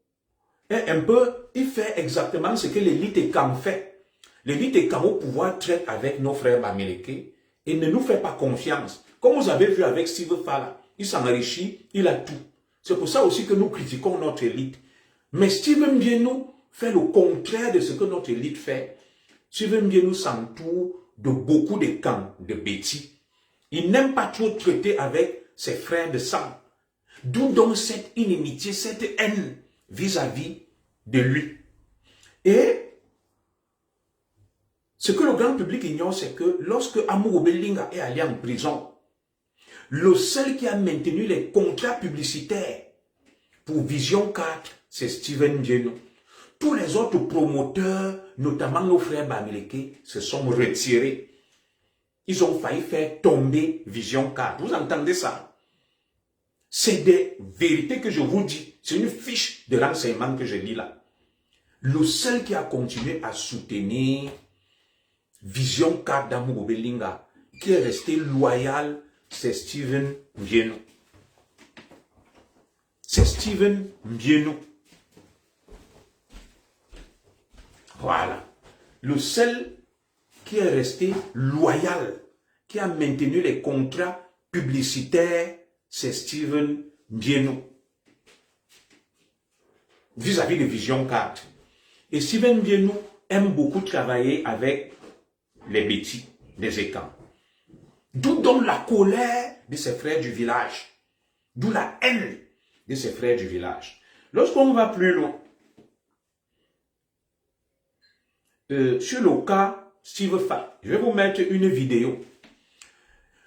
est un peu qu'il fait exactement ce que l'élite ECAM fait. L'élite ECAM au pouvoir traite avec nos frères américains et ne nous fait pas confiance. Comme vous avez vu avec Steve Fala, il s'enrichit, il a tout. C'est pour ça aussi que nous critiquons notre élite. Mais Stephen Mbienou fait le contraire de ce que notre élite fait. Stephen Mbienou s'entoure de beaucoup de camps de bêtis. Il n'aime pas trop traiter avec ses frères de sang. D'où donc cette inimitié, cette haine vis-à-vis de lui. Et ce que le grand public ignore, c'est que lorsque Amour Obelinga est allé en prison, le seul qui a maintenu les contrats publicitaires pour Vision 4, c'est Stephen Mbienou. Tous les autres promoteurs, notamment nos frères bamileke, se sont retirés. Ils ont failli faire tomber Vision 4. Vous entendez ça? C'est des vérités que je vous dis. C'est une fiche de renseignement que je lis là. Le seul qui a continué à soutenir Vision 4 d'Amour Obelinga, qui est resté loyal, c'est Stephen Mbienou. C'est Stephen Mbienou. Voilà. Le seul qui est resté loyal, qui a maintenu les contrats publicitaires, c'est Stephen Mbienou. Vis-à-vis de Vision 4. Et Stephen Mbienou aime beaucoup travailler avec les bêtis des écans. D'où donc la colère de ses frères du village. D'où la haine de ses frères du village. Lorsqu'on va plus loin, sur le cas Steve Fa, je vais vous mettre une vidéo.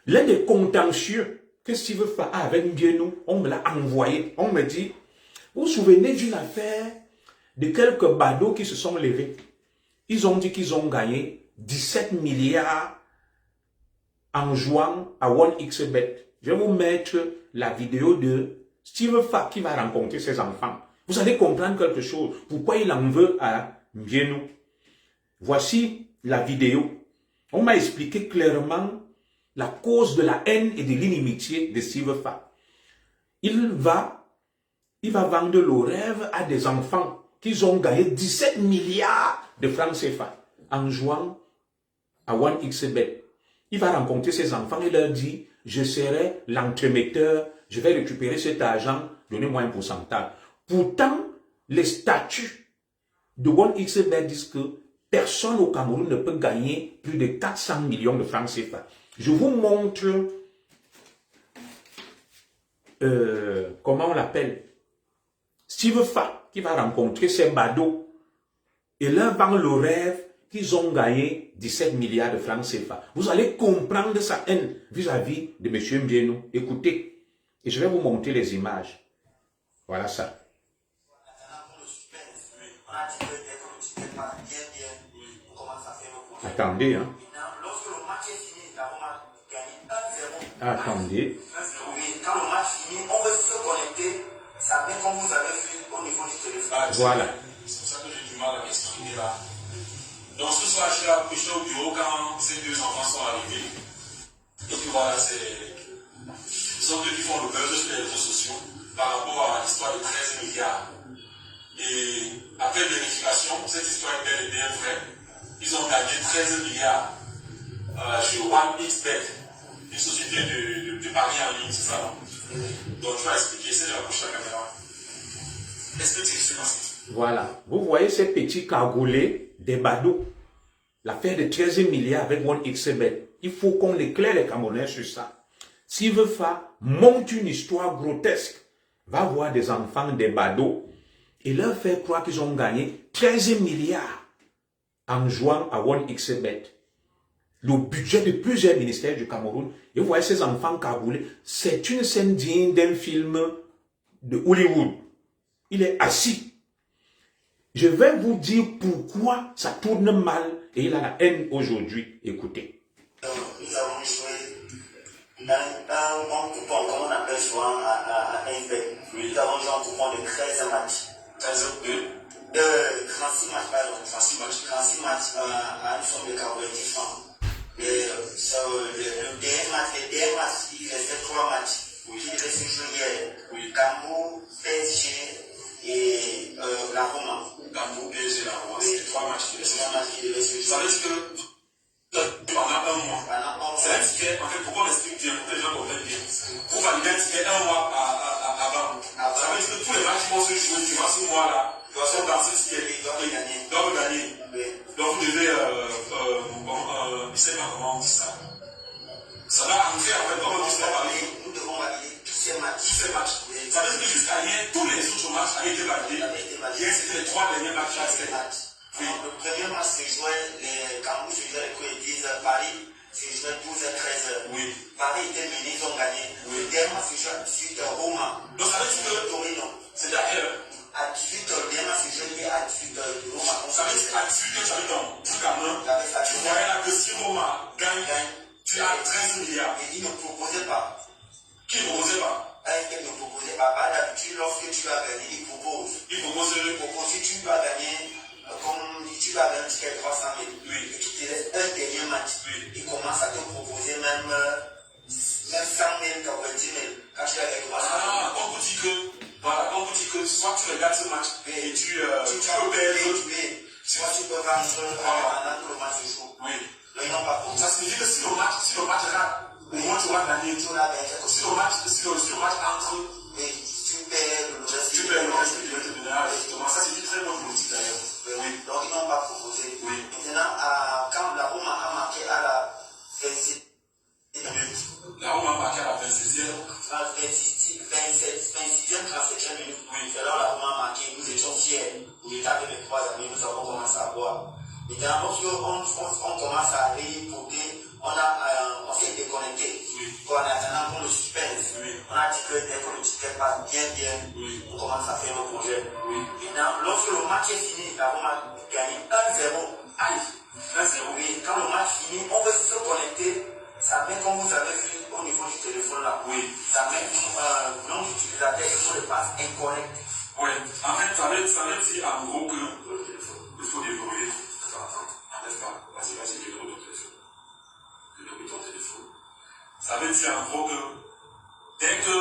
L'un des contentieux que Steve Fa a avec Mbienou, on me l'a envoyé. On me dit, vous vous souvenez d'une affaire de quelques badauds qui se sont levés? Ils ont dit qu'ils ont gagné 17 milliards en jouant à 1xBet. Je vais vous mettre la vidéo de Steve Fa qui va rencontrer ses enfants. Vous allez comprendre quelque chose. Pourquoi il en veut à Mbienou. Voici la vidéo. On m'a expliqué clairement la cause de la haine et de l'inimitié de Steve Fa. Il va vendre le rêve à des enfants qu'ils ont gagné 17 milliards de francs CFA en jouant à 1xBet. Il va rencontrer ses enfants et leur dit, je serai l'entremetteur, je vais récupérer cet argent, donnez-moi un pourcentage. Pourtant, les statuts de 1xBet disent que personne au Cameroun ne peut gagner plus de 400 millions de francs CFA. Je vous montre, comment on l'appelle, Steve Fa, qui va rencontrer ses badauds et leur vend le rêve qu'ils ont gagné 17 milliards de francs CFA. Vous allez comprendre sa haine vis-à-vis de M. Mbienou. Écoutez, et je vais vous montrer les images. Voilà ça. Attendez, hein. Attendez. Oui, quand le match finit, on veut se connecter. Ça fait comme vous avez vu au niveau du téléphone. Voilà. C'est pour ça que j'ai du mal à m'exprimer là. Donc ce soir, je suis au bureau quand ces deux enfants sont arrivés. Et puis voilà, ce sont eux qui font le buzz sur les réseaux sociaux par rapport à l'histoire de 13 milliards. Et après vérification, cette histoire est bel et bien vraie. Ils ont gagné 13 milliards chez 1xBet. Une société de paris en ligne, c'est ça, non? Donc, tu vas expliquer, c'est de rapprocher la caméra. Est-ce que tu es dans cette... Voilà. Vous voyez ces petits cagoulés des badauds. L'affaire de 13 milliards avec 1xBet. Il faut qu'on éclaire les Camerounais sur ça. S'il veut faire, monte une histoire grotesque. Va voir des enfants des badauds et leur faire croire qu'ils ont gagné 13 milliards en jouant à 1xBet. Le budget de plusieurs ministères du Cameroun. Et vous voyez ces enfants cagoulés. C'est une scène digne d'un film de Hollywood. Il est assis. Je vais vous dire pourquoi ça tourne mal et il a la haine aujourd'hui. Écoutez. Nous avons joué dans un coupon, comme on appelle souvent à NB. Nous avons joué un coupon de 13 matchs. 13 de 36 matchs, pardon. 36 matchs. 36 matchs à une somme de 90 francs. Le dernier match, il restait 3 matchs. Oui. Il restait joué hier. Oui. Cameroun, PSG et la Roma. Gamou, PSG, la Roma, c'est 3 matchs qui devaient se jouer. Ça veut dire que pendant un mois, c'est un ticket, en fait, pourquoi on explique bien, pour que les gens comprennent bien. Pour valider un ticket un mois avant, ça veut dire que tous les matchs vont se jouer durant ce mois-là, sont dans ce ticket, ils doivent gagner. Donc vous devez, je ne sais pas comment on dit ça. Ça va arriver en fait, comme on dit ça, nous devons valider tous ces matchs. Ça veut dire que jusqu'à hier, tous les autres matchs avaient été validés. Hier, c'était les 3 derniers matchs qui restaient. Oui. Le premier match se jouait, quand vous se jouez les coups 10 Paris se jouait 12 h 13 h. Oui. Paris était mené, ils ont gagné. Oui. Le dernier match se jouait à 18 h Roma. Donc ça veut dire que Torino. c'est à quelle heure? À 18 h, le dernier match se jouait à 18 h Roma. Ça veut dire qu'à 18 h, tu avais ton truc à main. Tu voyais là que si Roma gagne, tu as 13 milliards. Et ils ne proposaient pas. Qui ne proposait pas? Ils ne proposaient pas. D'habitude, lorsque tu as gagné, ils proposent. Ils proposent. Si tu dois gagner, comme tu vas gagner un ticket de 300 000, oui. Et qu'il te reste un dernier match, oui. Ils commencent à te proposer même 100 000, 90 000 quand tu as gagné 300 000. Ah, on vous dit que soit tu regardes ce match et tu peux perdre. Soit tu peux vendre pendant que le match se joue. Oui. Mais ils n'ont pas compris. Ça signifie que si le match rate, au moins tu vas gagner. Tu vas gagner. Si le match entre, tu perds le reste. Tu perds le reste du reste général. Justement, ça c'est une très bonne politique d'ailleurs. Oui. Donc ils n'ont pas proposé. Oui. Maintenant, quand la Roma a marqué à la 26e minute. La Roma a marqué à la 26e. 26e, 37e minute. Oui. C'est là où la Roma a marqué. Nous étions fiers. J'étais avec mes 3 amis, nous avons commencé à boire. Maintenant, lorsqu'on commence à aller côté, on s'est déconnecté. Oui. En attendant pour le suspense. Oui. On a dit que dès que le ticket passe bien, oui. On commence à faire le projet. Oui. Maintenant, lorsque le match est fini, la Roma a gagné 1-0. Aïe, 1-0. Oui, quand le match finit, on veut se connecter. Ça met, comme vous avez vu au niveau du téléphone là. Oui. Ça met nom d'utilisateur et mot de passe incorrect. Oui. En fait, ça veut dire en gros que il faut déverrouiller. Attends, n'est-ce pas? Vas-y, déverrouille ton téléphone. Déverrouille ton téléphone. Ça veut dire en gros que dès que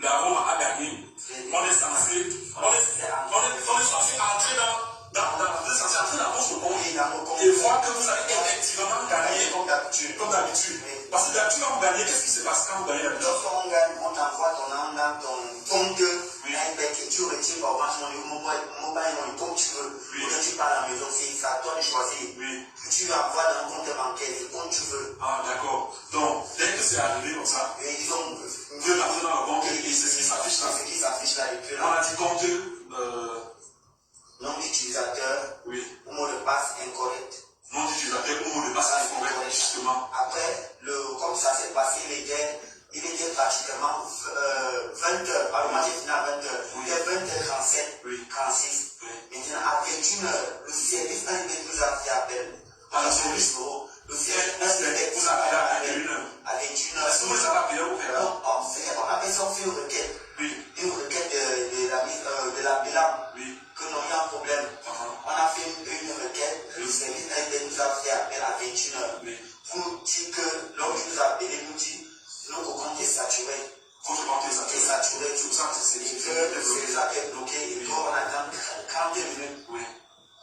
la Roma a gagné, on est censé entrer dans votre compte et voir que vous avez effectivement gagné comme d'habitude. Parce que d'habitude, quand vous gagnez, qu'est-ce qui se passe quand vous gagnez d'habitude? Lorsqu'on gagne, on t'envoie ton nom dans ton compte et tu retires par mobile money comme tu veux. Quand tu pars à la maison, c'est à toi de choisir. Tu envoies dans un compte bancaire, c'est comme tu veux. Ah, d'accord. Donc, dès que c'est arrivé comme ça, ils ont vous êtes entré dans le compte et c'est ce qui s'affiche là. C'est ce qui s'affiche là. On a dit compte. Nom d'utilisateur, mot de passe incorrect. Nom d'utilisateur ou mot de passe incorrect, justement. Après, comme ça s'est passé, il était pratiquement 20 h. Alors, le match est fini à 20 h. Il était 20h37, 36. Maintenant, à 21 h, le service nous a fait appel. À la service, le service vous appelez à 21 h. À 21 h. Est-ce que vous les avez appelés au faire? Non, on appelle ça, on fait une requête. Une requête de la bilan. Que nous avons un problème. On a fait une requête, le service nous a fait appel à 21 h. Pour dire que l'homme qui nous a appelé nous dit notre compte est saturé. Votre compte est saturé. Tout ça, c'est ça qui est bloqué. Et puis on attend 40 minutes.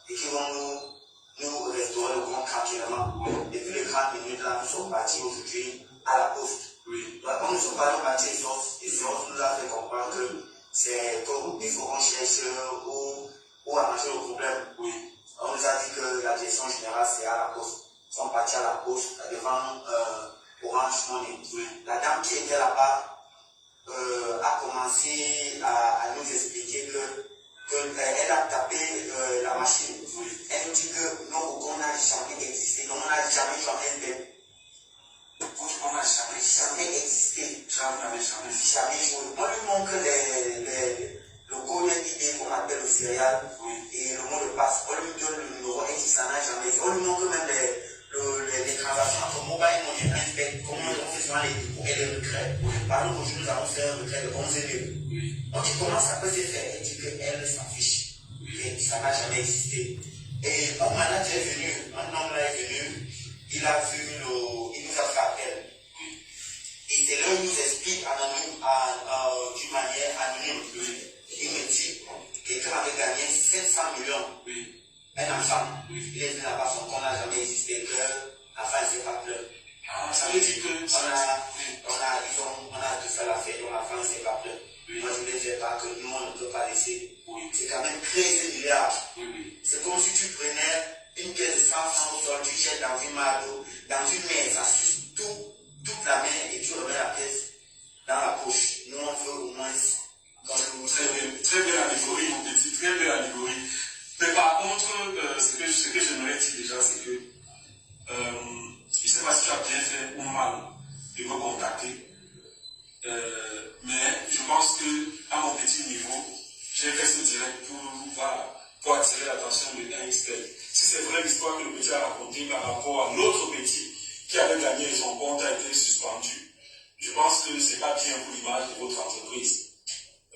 Et qu'ils vont nous restaurer le compte tranquillement. Et puis les 30 minutes là, nous sommes partis aujourd'hui à la poste. Quand nous sommes partis, et Sof nous a fait comprendre que c'est comme il faut qu'on cherche où arranger le problème. On nous a dit que la direction générale c'est à la poste. Ils sont partis à la poste devant Orange Money. La dame qui était là-bas a commencé à nous expliquer qu'elle a tapé la machine. Elle nous dit que non, on n'a jamais existé. Donc on n'a jamais joué un SBM. On n'a jamais existé. Jamais joué. On lui montre le code ID qu'on appelle le serial et le mot de passe. On lui donne le numéro et ça n'a jamais. On lui montre même les transactions entre mobile money et SBM. Comment on fait souvent les dépôts et les retraits. Par exemple, aujourd'hui, nous allons faire un retrait de 11 000. On dit comment ça peut se faire. Elle dit qu'elle s'en fiche. Que ça n'a jamais existé. Et un manager est venu, un homme là est venu, il a vu il nous a fait appel. Et c'est là où il nous explique d'une manière anonyme. il me dit quelqu'un avait gagné 700 millions. Oui. Un enfant. Oui. Il est venu là-bas, son compte n'a jamais existé, que l'enfant ne fait pas pleurer. Ah, ça veut dire que On a tout fait la fête, l'enfant ne fait pas pleurer. Oui. Moi, je ne les ai pas, que nous, on ne peut pas laisser. Oui. C'est quand même 13 milliards. Oui, oui. C'est comme si tu prenais une pièce de 100 francs au sol, tu jettes dans une main, dans une main, ça suce toute la main et tu remets la pièce dans la poche. Nous, on veut au moins comme Très belle allégorie, mon petit, très belle allégorie. Mais par contre, ce que j'aimerais dire déjà, c'est que je ne sais pas si tu as bien fait ou mal de me contacter. Mais je pense que à mon petit niveau, j'ai fait ce direct pour attirer l'attention de NXT. Si c'est vrai l'histoire que le petit a racontée par rapport à l'autre petit qui avait gagné et son compte a été suspendu, je pense que ce n'est pas bien pour l'image de votre entreprise.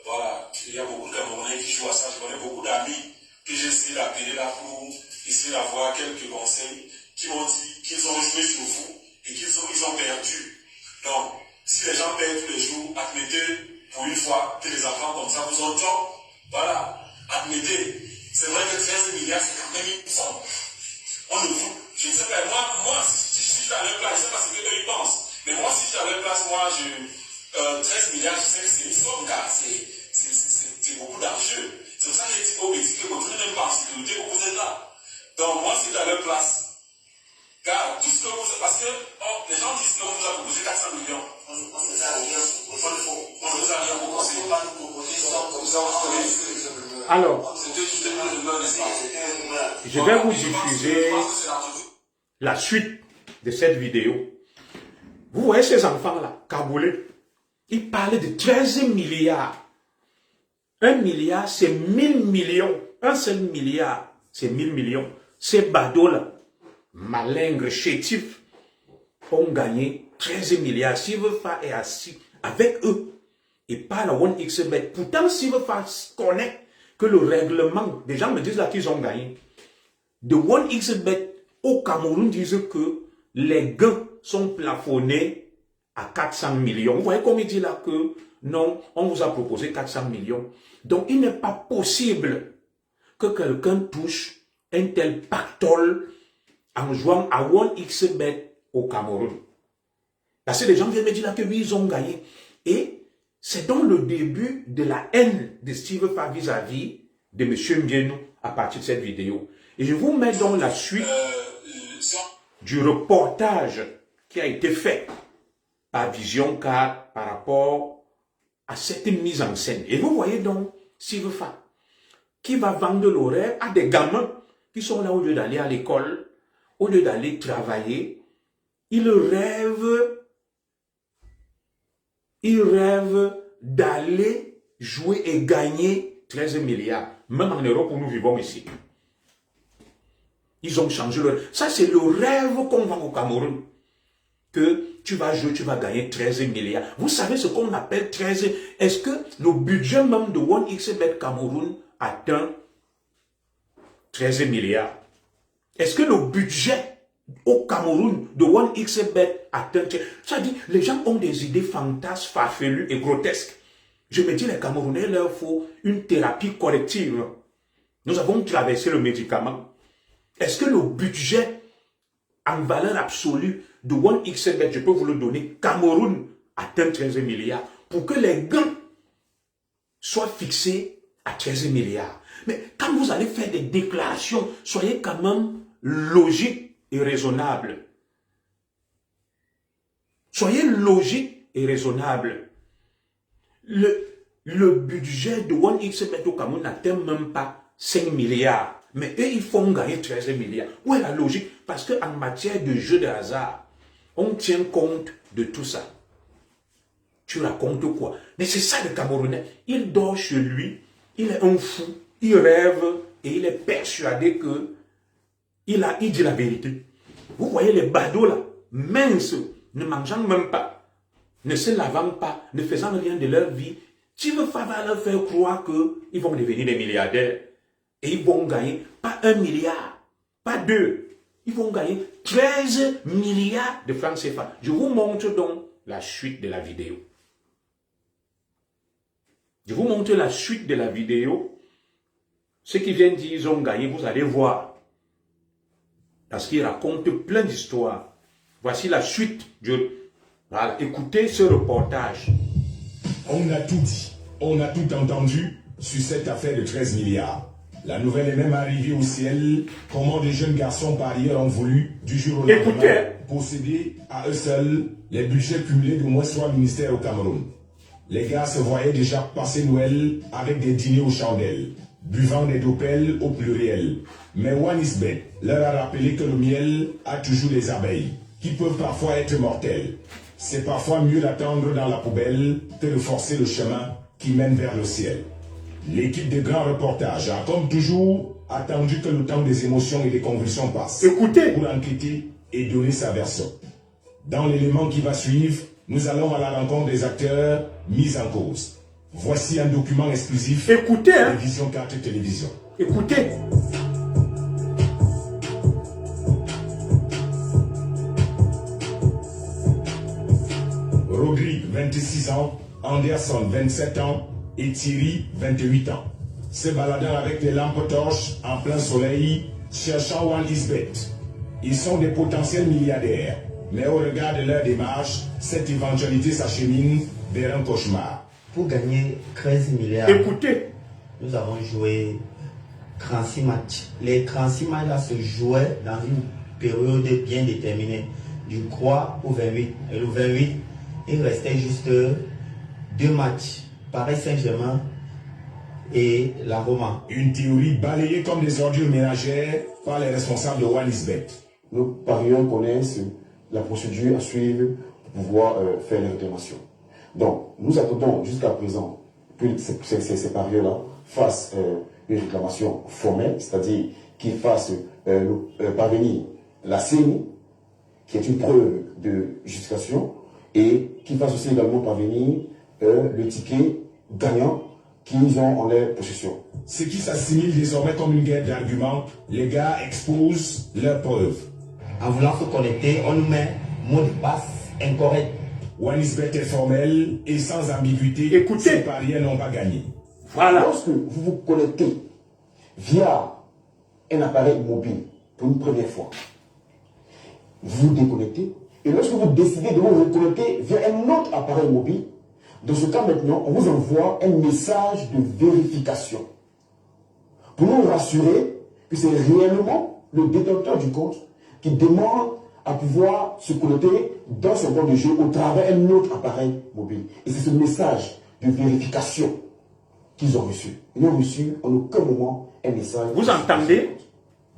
Voilà, il y a beaucoup de Camerounais qui jouent à ça. Je connais beaucoup d'amis que j'ai essayé d'appeler là pour essayer d'avoir quelques conseils qui m'ont dit qu'ils ont joué sur vous et qu'ils ont perdu. Donc, si les gens payent tous les jours, admettez pour une fois que les enfants comme ça vous ont tort. Voilà, admettez. C'est vrai que 13 milliards, c'est quand même une somme. On le voit. Je ne sais pas, moi si j'étais à leur place, je ne sais pas ce qu'eux ils pensent. Mais moi, si j'étais à leur place, 13 milliards, je sais que c'est une somme, car c'est beaucoup d'argent. C'est pour ça que j'ai dit au Mexique que vous n'êtes même pas en sécurité, vous êtes là. Donc, moi, si j'étais à leur place, car tout ce que vous... Parce que les gens disent qu'on vous a proposé 400 millions. on nous a rien proposé. On ne vous a rien proposé. On ne peut pas nous proposer ça comme ça. Alors, je vais vous diffuser la suite de cette vidéo. Vous voyez ces enfants-là, caboulés, ils parlent de 13 milliards. 1 milliard, c'est 1000 millions. Un seul milliard, c'est 1000 millions. Ces badauds-là, malingres, chétifs, ont gagné 13 milliards. Silverfa est assis avec eux et parle à OneXBet. Pourtant, Silverfa connaît que le règlement, des gens me disent là qu'ils ont gagné. De OneXBet au Cameroun disent que les gains sont plafonnés à 400 millions. Vous voyez comme il dit là que non, on vous a proposé 400 millions. Donc, il n'est pas possible que quelqu'un touche un tel pactole en jouant à OneXBet au Cameroun. Parce que les gens viennent me dire là que oui, ils ont gagné. Et c'est donc le début de la haine de Silverfa vis-à-vis de M. Mbienou à partir de cette vidéo. Et je vous mets donc la suite du reportage qui a été fait par Vision 4 par rapport à cette mise en scène. Et vous voyez donc Silverfa qui va vendre le rêve à des gamins qui sont là au lieu d'aller à l'école, au lieu d'aller travailler. Ils rêvent d'aller jouer et gagner 13 milliards. Même en Europe où nous vivons ici. Ils ont changé le rêve. Ça, c'est le rêve qu'on vend au Cameroun. Que tu vas jouer, tu vas gagner 13 milliards. Vous savez ce qu'on appelle 13? Est-ce que le budget même de OneXBet Cameroun atteint 13 milliards? Est-ce que le budget au Cameroun de OneXBet atteint... Ça dit, les gens ont des idées fantasques, farfelues et grotesques. Je me dis, les Camerounais, il leur faut une thérapie collective. Nous avons traversé le médicament. Est-ce que le budget en valeur absolue de OneXBet, je peux vous le donner, Cameroun atteint 13 milliards pour que les gains soient fixés à 13 milliards. Mais quand vous allez faire des déclarations, soyez quand même logique et raisonnable. Soyez logique et raisonnable. Le budget de OneXBet au Cameroun n'atteint même pas 5 milliards. Mais eux, ils font gagner 13 milliards. Où est la logique? Parce qu'en matière de jeu de hasard, on tient compte de tout ça. Tu racontes quoi? Mais c'est ça le Camerounais. Il dort chez lui, il est un fou, il rêve et il est persuadé que il dit la vérité. Vous voyez les badauds là, minces, ne mangeant même pas, ne se lavant pas, ne faisant rien de leur vie. Tu veux leur faire croire qu'ils vont devenir des milliardaires. Et ils vont gagner pas 1 milliard, pas 2. Ils vont gagner 13 milliards de francs CFA. Je vous montre donc la suite de la vidéo. Je vous montre la suite de la vidéo. Ceux qui viennent dire qu'ils ont gagné, vous allez voir. Parce qu'il raconte plein d'histoires. Voici la suite. Voilà, écoutez ce reportage. On a tout dit, on a tout entendu sur cette affaire de 13 milliards. La nouvelle est même arrivée au ciel. Comment des jeunes garçons parieurs ont voulu, du jour au lendemain, posséder à eux seuls les budgets cumulés de moins 3 ministères au Cameroun. Les gars se voyaient déjà passer Noël avec des dîners aux chandelles, buvant des dopels au pluriel. Mais Wanisbet leur a rappelé que le miel a toujours des abeilles, qui peuvent parfois être mortelles. C'est parfois mieux d'attendre dans la poubelle que de forcer le chemin qui mène vers le ciel. L'équipe de grands reportages a, comme toujours, attendu que le temps des émotions et des convulsions passe. Écoutez. Pour enquêter et donner sa version. Dans l'élément qui va suivre, nous allons à la rencontre des acteurs mis en cause. Voici un document exclusif. Écoutez, hein. De Vision 4 Télévision. Écoutez. Rodrigue, 26 ans, Anderson, 27 ans et Thierry, 28 ans. Se baladant avec des lampes torches en plein soleil, cherchant Wanisbet. Ils sont des potentiels milliardaires, mais au regard de leur démarche, cette éventualité s'achemine vers un cauchemar. Pour gagner 13 milliards, Écoutez. nous avons joué 36 matchs. Les 36 matchs là se jouaient dans une période bien déterminée, du 3 au 28. Et le 28, il restait juste 2 matchs, Paris Saint-Germain et la Roma. Une théorie balayée comme des ordures ménagères par les responsables de Wanisbet. Nos parieurs connaissent la procédure à suivre pour pouvoir faire les réclamations. Donc, nous attendons jusqu'à présent que ces parieurs-là fassent une réclamation formelle, c'est-à-dire qu'ils fassent parvenir la CENI, qui est une preuve de justification, et qu'ils fassent aussi également parvenir le ticket gagnant qu'ils ont en leur possession. Ce qui s'assimile désormais comme une guerre d'arguments, les gars exposent leurs preuves. En voulant se connecter, on nous met mot de passe incorrect. Wanisbet est formel et sans ambiguïté. Écoutez. Ces parieurs n'ont pas gagné. Voilà. Lorsque vous vous connectez via un appareil mobile pour une première fois, vous vous déconnectez, et lorsque vous décidez de vous reconnecter via un autre appareil mobile, dans ce cas maintenant, on vous envoie un message de vérification pour nous rassurer que c'est réellement le détenteur du compte qui demande à pouvoir se connecter dans son compte de jeu au travers d'un autre appareil mobile. Et c'est ce message de vérification qu'ils ont reçu. Ils n'ont reçu en aucun moment un message. Vous entendez?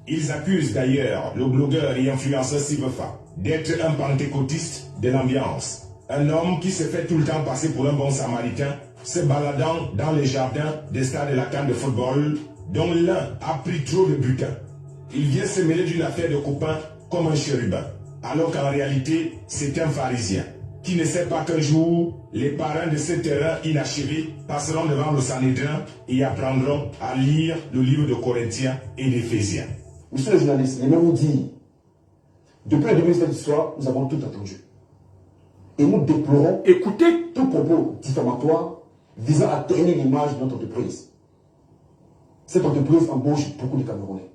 Ils accusent d'ailleurs le blogueur et influenceur Sivefa d'être un pentecôtiste de l'ambiance. Un homme qui se fait tout le temps passer pour un bon samaritain, se baladant dans les jardins des stades de la CAN de football, dont l'un a pris trop de butin. Il vient se mêler d'une affaire de copain comme un chérubin, alors qu'en réalité, c'est un pharisien, qui ne sait pas qu'un jour, les parrains de ce terrain inachevé passeront devant le Sanhédrin et apprendront à lire le livre de Corinthiens et d'Éphésiens. Monsieur le journaliste, je vais vous dire, depuis le début de cette histoire, nous avons tout entendu. Et nous déplorons Écoutez. tout propos diffamatoire visant à ternir l'image de notre entreprise. Cette entreprise embauche beaucoup de Camerounais.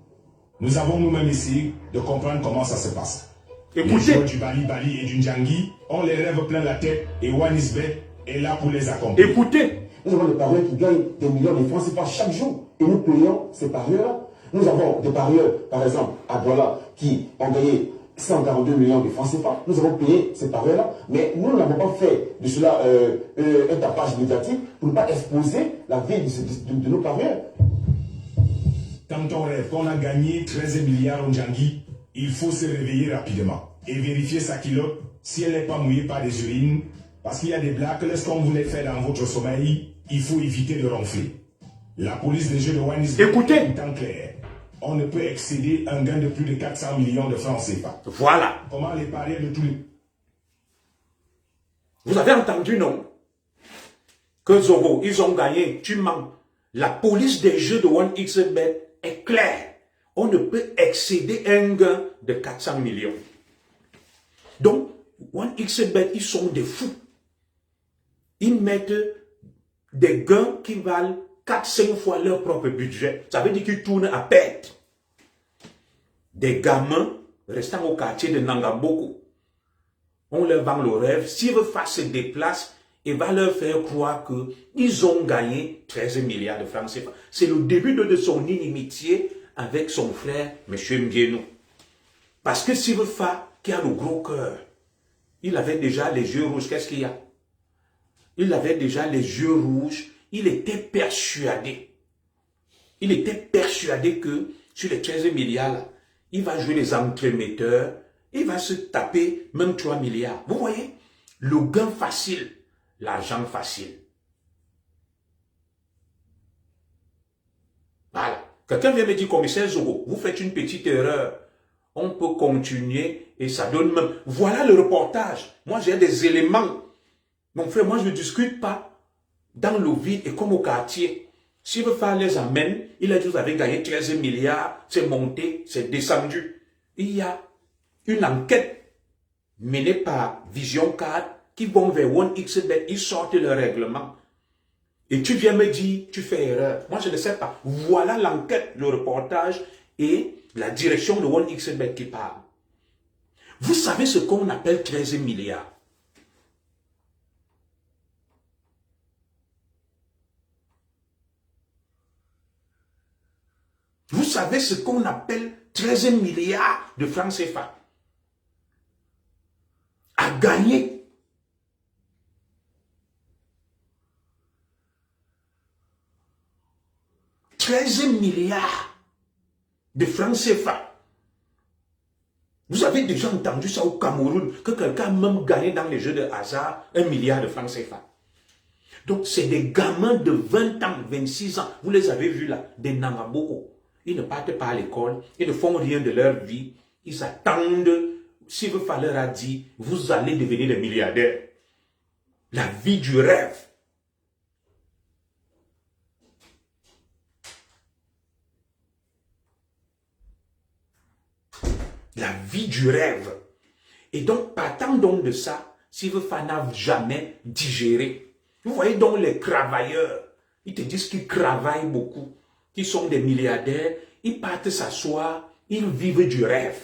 Nous avons nous-mêmes essayé de comprendre comment ça se passe. Les Écoutez. joueurs du Bali Bali et du Ndjangi ont les rêves plein la tête et Wanisbet est là pour les accomplir. Écoutez. Nous avons des parieurs qui gagnent des millions de francs CFA chaque jour. Et nous payons ces parieurs-là. Nous avons des parieurs, par exemple, à Douala, qui ont gagné 142 millions de francs CFA. Nous avons payé ces parieurs-là. Mais nous n'avons pas fait de cela un tapage médiatique pour ne pas exposer la vie de nos parieurs. Quand on rêve qu'on a gagné 13 milliards au Ndjangi, il faut se réveiller rapidement et vérifier sa culotte si elle n'est pas mouillée par des urines. Parce qu'il y a des blagues, lorsqu'on vous les fait dans votre sommeil, il faut éviter de ronfler. La police des jeux de Wanisbet est en clair. On ne peut excéder un gain de plus de 400 millions de francs CFA. Voilà. Comment les parieurs de tous les... Vous avez entendu, non? Que Zoro, ils ont gagné. Tu mens. La police des jeux de OneXBet est claire. On ne peut excéder un gain de 400 millions. Donc, OneXBet, ils sont des fous. Ils mettent des gains qui valent 4-5 fois leur propre budget. Ça veut dire qu'ils tournent à perte. Des gamins restant au quartier de Nangamboko, on leur vend le rêve. Silverfa se déplace et va leur faire croire qu'ils ont gagné 13 milliards de francs CFA. C'est le début de son inimitié avec son frère, M. Mbieno. Parce que Silverfa, qui a le gros cœur, il avait déjà les yeux rouges. Qu'est-ce qu'il y a? Il avait déjà les yeux rouges. Il était persuadé. Il était persuadé que sur les 13 milliards, là, il va jouer les entremetteurs. Il va se taper même 3 milliards. Vous voyez? Le gain facile. L'argent facile. Voilà. Quelqu'un vient me dire, commissaire Zogo, vous faites une petite erreur. On peut continuer et ça donne même. Voilà le reportage. Moi, j'ai des éléments. Mon frère, moi, je ne discute pas dans le vide et comme au quartier. Si Silverfa les amène, il a dit, vous avez gagné 13 milliards, c'est monté, c'est descendu. Il y a une enquête menée par Vision 4 qui vont vers 1xBet, ils sortent le règlement. Et tu viens me dire, tu fais erreur. Moi, je ne sais pas. Voilà l'enquête, le reportage et la direction de 1xBet qui parle. Vous savez ce qu'on appelle 13 milliards. Vous savez ce qu'on appelle 13 milliards de francs CFA. À gagner. « 13 milliards de francs CFA. Vous avez déjà entendu ça au Cameroun, que quelqu'un a même gagné dans les jeux de hasard 1 milliard de francs CFA. Donc, c'est des gamins de 20 ans, 26 ans. Vous les avez vus là, des Nangamboko. Ils ne partent pas à l'école, ils ne font rien de leur vie. Ils attendent, s'il veut leur a dit, vous allez devenir des milliardaires. La vie du rêve. La vie du rêve. Et donc, partant donc de ça, Silverfa n'a jamais digéré. Vous voyez donc les travailleurs, ils te disent qu'ils travaillent beaucoup, qu'ils sont des milliardaires, ils partent s'asseoir, ils vivent du rêve.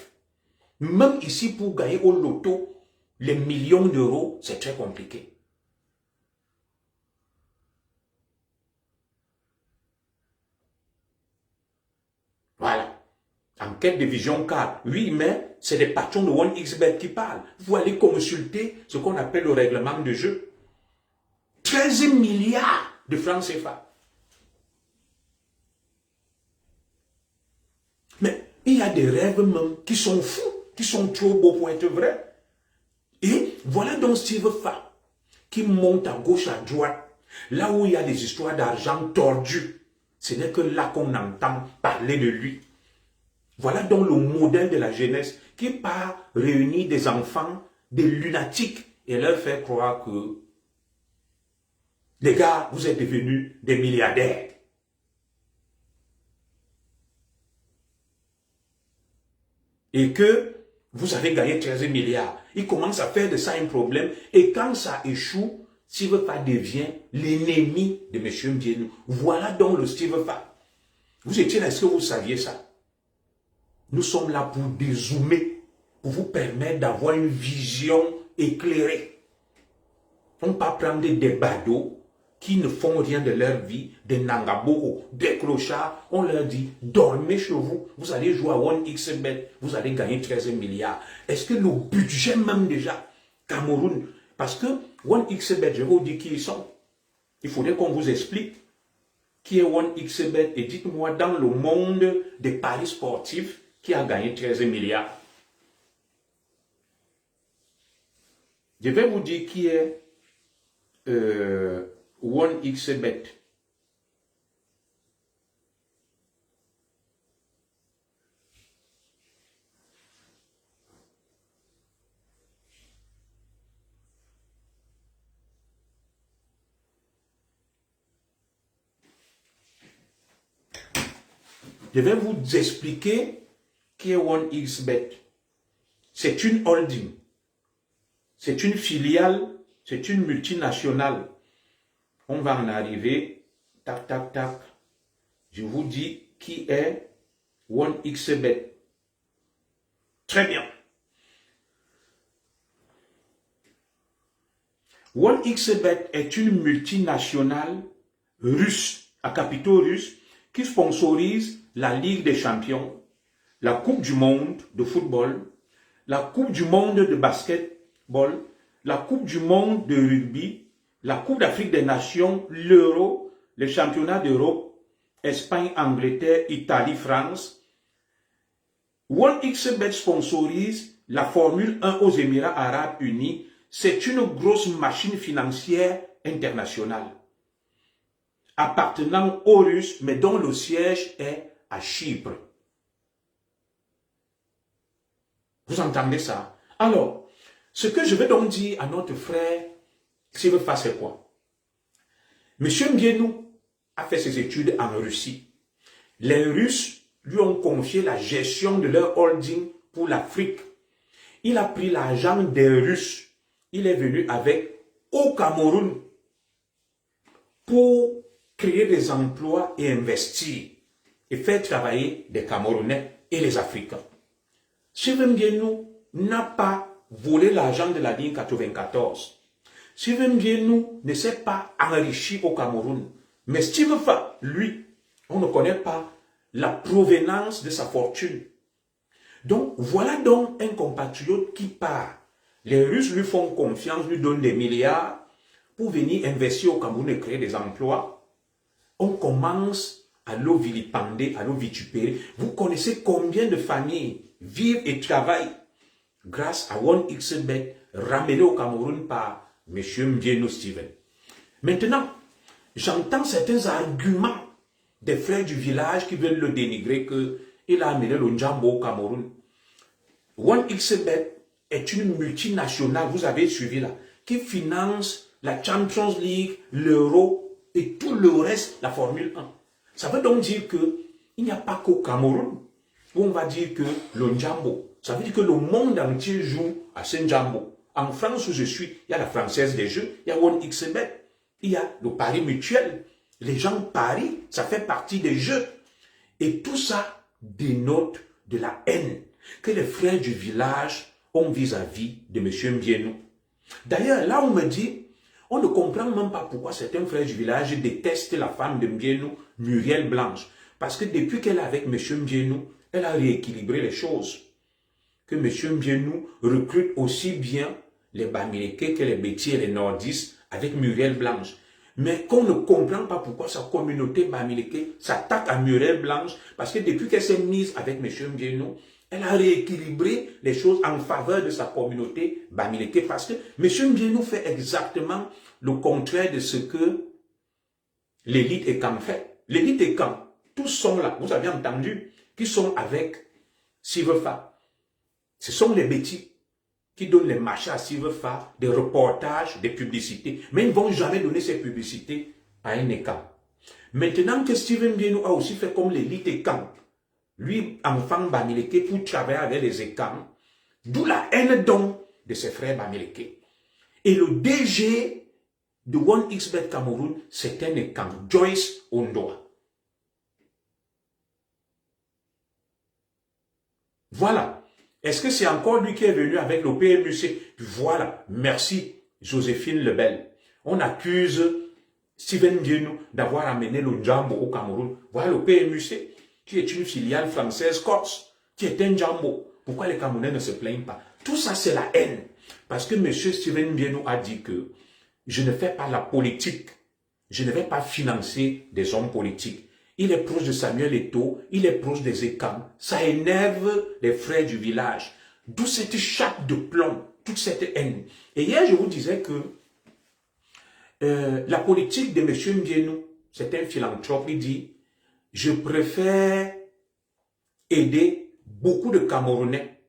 Même ici, pour gagner au loto, les millions d'euros, c'est très compliqué. Voilà. Enquête de Vision 4. Oui, mais c'est des patrons de 1xBet qui parlent. Vous allez consulter ce qu'on appelle le règlement de jeu. 13 milliards de francs CFA. Mais il y a des rêves même qui sont fous, qui sont trop beaux pour être vrais. Et voilà donc Silverfa qui monte à gauche, à droite, là où il y a des histoires d'argent tordues. Ce n'est que là qu'on entend parler de lui. Voilà donc le modèle de la jeunesse qui part réunir des enfants, des lunatiques et leur faire croire que les gars, vous êtes devenus des milliardaires. Et que vous avez gagné 13 milliards. Ils commencent à faire de ça un problème. Et quand ça échoue, Silverfa devient l'ennemi de M. Mbieno. Voilà donc le Silverfa. Vous étiez là, est-ce que vous saviez ça? Nous sommes là pour dézoomer, pour vous permettre d'avoir une vision éclairée. On ne peut pas prendre des badauds qui ne font rien de leur vie, des Nangamboko, des clochards. On leur dit, dormez chez vous, vous allez jouer à 1xBet, vous allez gagner 13 milliards. Est-ce que le budget même déjà, Cameroun, parce que 1xBet, je vais vous dire qui ils sont. Il faudrait qu'on vous explique qui est 1xBet et dites-moi dans le monde des paris sportifs, qui a gagné 13 milliards. Je vais vous dire qui est 1xBet. Je vais vous expliquer qui est 1xBet. C'est une holding. C'est une filiale, c'est une multinationale On va en arriver. Tac, tac, tac. Je vous dis qui est 1xBet. Très bien. 1xBet est une multinationale russe, à capitaux russes, qui sponsorise la Ligue des Champions, la Coupe du Monde de football, la Coupe du Monde de basketball, la Coupe du Monde de rugby, la Coupe d'Afrique des Nations, l'Euro, les championnats d'Europe, Espagne, Angleterre, Italie, France. 1xBet sponsorise la Formule 1 aux Émirats Arabes Unis. C'est une grosse machine financière internationale, appartenant aux Russes, mais dont le siège est à Chypre. Vous entendez ça? Alors, ce que je vais donc dire à notre frère, s'il veut faire, c'est quoi? Monsieur Mbienou a fait ses études en Russie. Les Russes lui ont confié la gestion de leur holding pour l'Afrique. Il a pris l'argent des Russes. Il est venu avec au Cameroun pour créer des emplois et investir et faire travailler des Camerounais et les Africains. Steven Mbienou n'a pas volé l'argent de la ligne 94. Steven Mbienou ne s'est pas enrichi au Cameroun. Mais Steve Fa, lui, on ne connaît pas la provenance de sa fortune. Donc, voilà donc un compatriote qui part. Les Russes lui font confiance, lui donnent des milliards pour venir investir au Cameroun et créer des emplois. On commence à le vilipender, à le vitupérer. Vous connaissez combien de familles vivent et travaillent grâce à 1xBet ramené au Cameroun par M. Mbienou Steven. Maintenant, j'entends certains arguments des frères du village qui veulent le dénigrer qu'il a amené le Njambo au Cameroun. 1xBet est une multinationale, vous avez suivi là, qui finance la Champions League, l'Euro et tout le reste, la Formule 1. Ça veut donc dire qu'il n'y a pas qu'au Cameroun où on va dire que le Njambo. Ça veut dire que le monde entier joue à ce Njambo. En France où je suis, il y a la Française des Jeux, il y a 1xBet, il y a le pari mutuel. Les gens parient, ça fait partie des jeux. Et tout ça dénote de la haine que les frères du village ont vis-à-vis de M. Mbienou. D'ailleurs, là on me dit, on ne comprend même pas pourquoi certains frères du village détestent la femme de Mbienou, Muriel Blanche. Parce que depuis qu'elle est avec M. Mbienou, elle a rééquilibré les choses. Que M. Mbienou recrute aussi bien les Bamileke que les Bétis et les Nordistes avec Muriel Blanche. Mais qu'on ne comprend pas pourquoi sa communauté Bamileke s'attaque à Muriel Blanche. Parce que depuis qu'elle s'est mise avec M. Mbienou, elle a rééquilibré les choses en faveur de sa communauté Bamileke parce que M. Mbienou fait exactement le contraire de ce que l'élite Ekam fait. L'élite Ekam, tous sont là, vous avez entendu, qui sont avec Sivefa. Ce sont les bêtis qui donnent les marchés à Sivefa, des reportages, des publicités. Mais ils ne vont jamais donner ces publicités à un Ekam. Maintenant que Steven Mbienou a aussi fait comme l'élite Ekam, lui, enfant Bamileke, pour travailler avec les Ekam, d'où la haine donc de ses frères Bamileke. Et le DG de 1xBet Cameroun, c'est un Ekam, Joyce Ondoa. Voilà. Est-ce que c'est encore lui qui est venu avec le PMUC? Voilà. Merci, Joséphine Lebel. On accuse Steven Mbienou d'avoir amené le Njambo au Cameroun. Voilà le PMUC, qui est une filiale française corse, qui est un Njambo. Pourquoi les Camerounais ne se plaignent pas? Tout ça, c'est la haine. Parce que M. Steven Mbienou a dit que je ne fais pas la politique. Je ne vais pas financer des hommes politiques. Il est proche de Samuel Eto'o, il est proche des Ekam. Ça énerve les frères du village. D'où cette chape de plomb, toute cette haine. Et hier, je vous disais que la politique de M. Mbienou, c'est un philanthrope, il dit, je préfère aider beaucoup de Camerounais,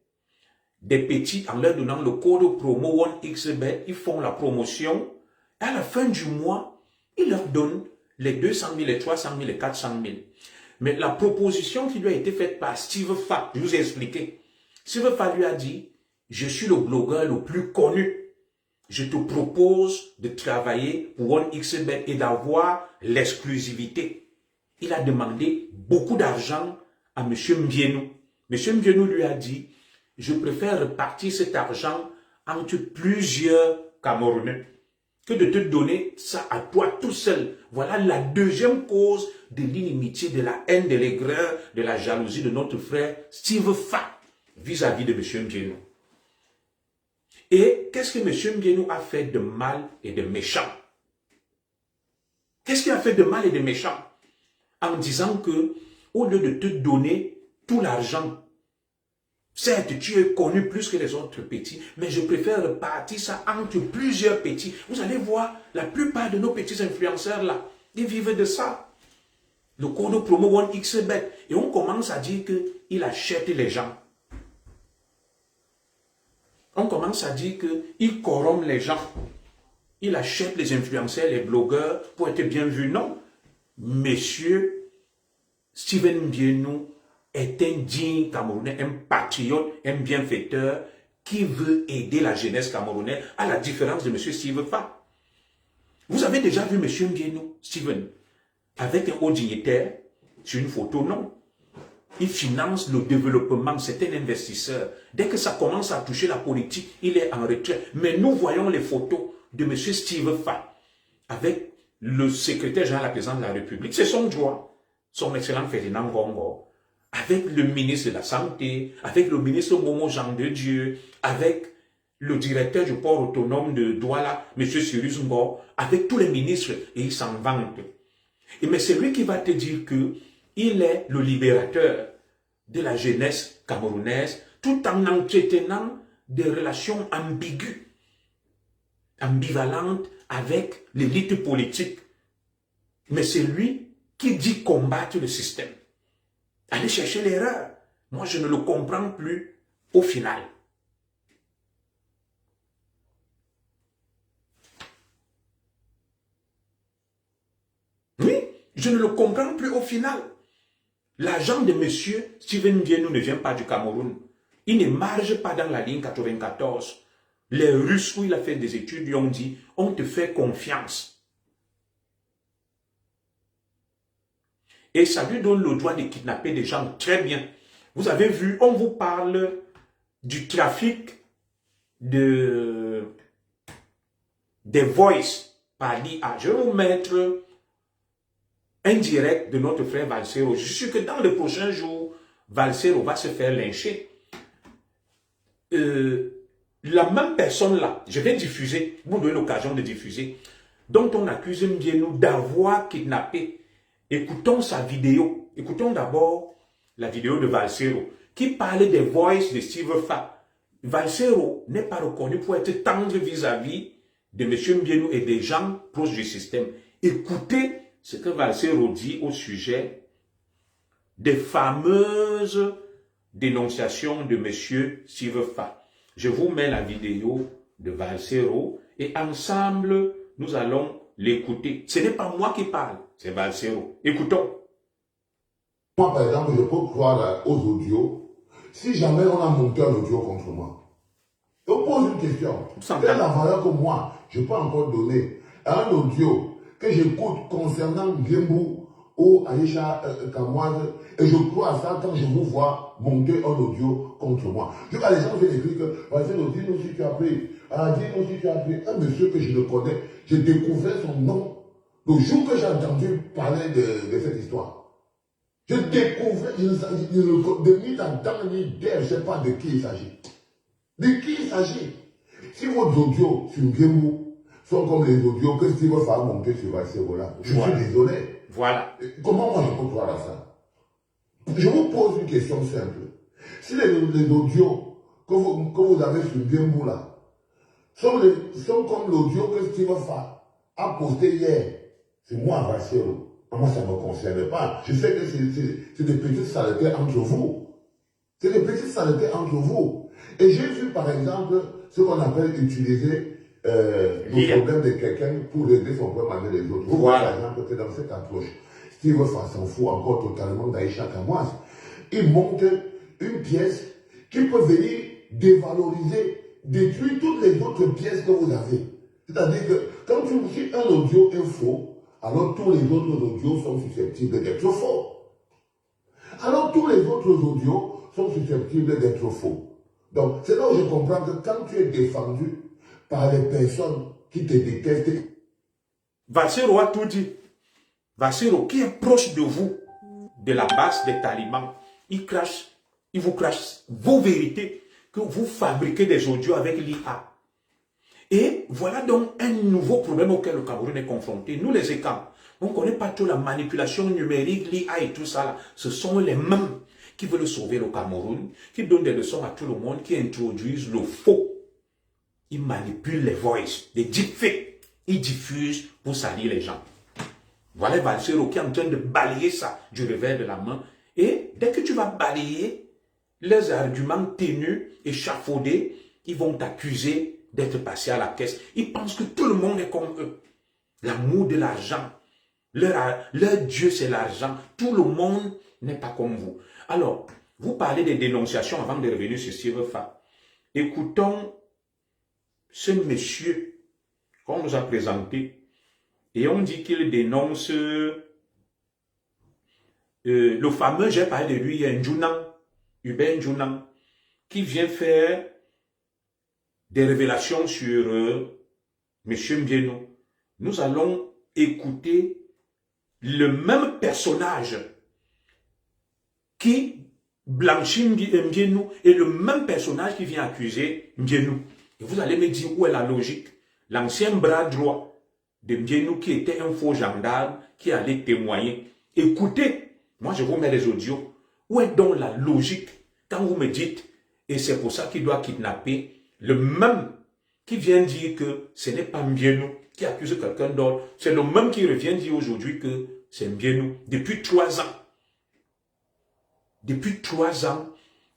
des petits, en leur donnant le code promo 1xBet, ils font la promotion, et à la fin du mois, ils leur donnent les 200 000, les 300 000, les 400 000. Mais la proposition qui lui a été faite par Steve Fa, je vous ai expliqué. Steve Fa lui a dit, je suis le blogueur le plus connu je te propose de travailler pour OneXBet et d'avoir l'exclusivité. Il a demandé beaucoup d'argent à M. Mbienou. M. Mbienou lui a dit, je préfère répartir cet argent entre plusieurs Camerounais que de te donner ça à toi tout seul. Voilà la deuxième cause de l'inimitié, de la haine, de l'aigreur, de la jalousie de notre frère Steve Fa vis-à-vis de M. Mbienou. Et qu'est-ce que M. Mbienou a fait de mal et de méchant? Qu'est-ce qu'il a fait de mal et de méchant? En disant que, au lieu de te donner tout l'argent, certes, tu es connu plus que les autres petits, mais je préfère répartir ça entre plusieurs petits. Vous allez voir, la plupart de nos petits influenceurs là, ils vivent de ça. Le code promo OneXBet. Et on commence à dire qu'il achète les gens. On commence à dire qu'il corrompt les gens. Il achète les influenceurs, les blogueurs pour être bien vus. Non. Monsieur Steven Mbienou est un digne Camerounais, un patriote, un bienfaiteur qui veut aider la jeunesse camerounaise à la différence de M. Steve Fa. Vous avez déjà vu M. Mbienou, Steven, avec un haut dignitaire sur une photo? Non. Il finance le développement, c'est un investisseur. Dès que ça commence à toucher la politique, il est en retrait. Mais nous voyons les photos de M. Steve Fa avec le secrétaire général à la présidence de la République. C'est son droit, son excellent Ferdinand Gongo, avec le ministre de la Santé, avec le ministre Momo Jean de Dieu, avec le directeur du port autonome de Douala, M. Cyrus Ngo, avec tous les ministres, et ils s'en vantent. Mais c'est lui qui va te dire qu'il est le libérateur de la jeunesse camerounaise, tout en entretenant des relations ambiguës, ambivalentes avec l'élite politique. Mais c'est lui qui dit combattre le système. Allez chercher l'erreur. Moi, je ne le comprends plus au final. Oui, je ne le comprends plus au final. L'argent de M. Steven Mbienou ne vient pas du Cameroun. Il ne marche pas dans la ligne 94. Les Russes, où il a fait des études, lui ont dit, on te fait confiance. Et ça lui donne le droit de kidnapper des gens très bien. Vous avez vu, on vous parle du trafic des voices par l'IA. Je vais vous mettre un direct de notre frère Valsero. Je suis sûr que dans les prochains jours, Valsero va se faire lyncher. La même personne là, je vais diffuser, vous donner l'occasion de diffuser, dont on accuse Mbienou d'avoir kidnappé. Écoutons sa vidéo. Écoutons d'abord la vidéo de Valsero, qui parlait des voices de Steve Fa. Valsero n'est pas reconnu pour être tendre vis-à-vis de M. Mbienou et des gens proches du système. Écoutez ce que Valsero dit au sujet des fameuses dénonciations de M. Steve Fa. Je vous mets la vidéo de Valsero et ensemble, nous allons l'écouter. Ce n'est pas moi qui parle, c'est Valsero. Écoutons. Moi, par exemple, je peux croire aux audios si jamais on a monté un audio contre moi. Et on pose une question. Quelle est la valeur que moi, je peux encore donner à un audio que j'écoute concernant Gembou ou Aïcha Kamoise, et je crois à ça quand je vous vois monter un audio contre moi. Les gens viennent écrire que, dis-nous si tu as pris, dis-nous si tu as pris, un monsieur que je le connais, j'ai découvert son nom le jour que j'ai entendu parler de cette histoire. Je découvrais, de ni en temps ni d'air, je ne sais pas de qui il s'agit. De qui il s'agit? Si vos audios sur Gembou sont comme les audios que Steve Fa a monter sur Valsero-là, je suis désolé. Voilà. Comment moi je peux croire à ça? Je vous pose une question simple. Si les audios que vous avez sur Gembou là sont comme l'audio que Steve Fa a posté hier, c'est moi Valsero. Moi, ça ne me concerne pas. Je sais que c'est des petites saletés entre vous. C'est des petites saletés entre vous. Et j'ai vu, par exemple, ce qu'on appelle utiliser le problème de quelqu'un pour régler son problème avec les autres. Vous voyez, par exemple, que dans cette approche, Steve Fa s'en fout encore totalement d'Aïcha Kamoise. Il monte une pièce qui peut venir dévaloriser détruit toutes les autres pièces que vous avez. C'est-à-dire que quand si un audio est faux, alors tous les autres audios sont susceptibles d'être faux. Alors tous les autres audios sont susceptibles d'être faux. Donc c'est là où je comprends que quand tu es défendu par les personnes qui te détestent. Valsero a tout dit. Valsero, qui est proche de vous, de la base des talibans, il vous crache vos vérités que vous fabriquez des audios avec l'IA. Et voilà donc un nouveau problème auquel le Cameroun est confronté. Nous les écans, on ne connaît pas trop la manipulation numérique, l'IA et tout ça là. Ce sont les mêmes qui veulent sauver le Cameroun, qui donnent des leçons à tout le monde, qui introduisent le faux. Ils manipulent les voices, les deepfakes. Ils diffusent pour salir les gens. Voilà Valsero qui est en train de balayer ça du revers de la main. Et dès que tu vas balayer les arguments ténus, échafaudés, ils vont t'accuser d'être passé à la caisse. Ils pensent que tout le monde est comme eux. L'amour de l'argent. Leur Dieu, c'est l'argent. Tout le monde n'est pas comme vous. Alors, vous parlez des dénonciations avant de revenir sur Sirfa. Écoutons ce monsieur qu'on nous a présenté et on dit qu'il dénonce le fameux, j'ai parlé de lui, Hubert Njounan, qui vient faire des révélations sur M. Mbienou. Nous allons écouter le même personnage qui blanchit Mbienou et le même personnage qui vient accuser Mbienou. Et vous allez me dire où est la logique. L'ancien bras droit de Mbienou qui était un faux gendarme qui allait témoigner. Écoutez, moi je vous mets les audios. Où est donc la logique quand vous me dites, et c'est pour ça qu'il doit kidnapper le même qui vient dire que ce n'est pas Mbienou qui accuse quelqu'un d'autre. C'est le même qui revient dire aujourd'hui que c'est Mbienou. Depuis 3 ans. Depuis 3 ans,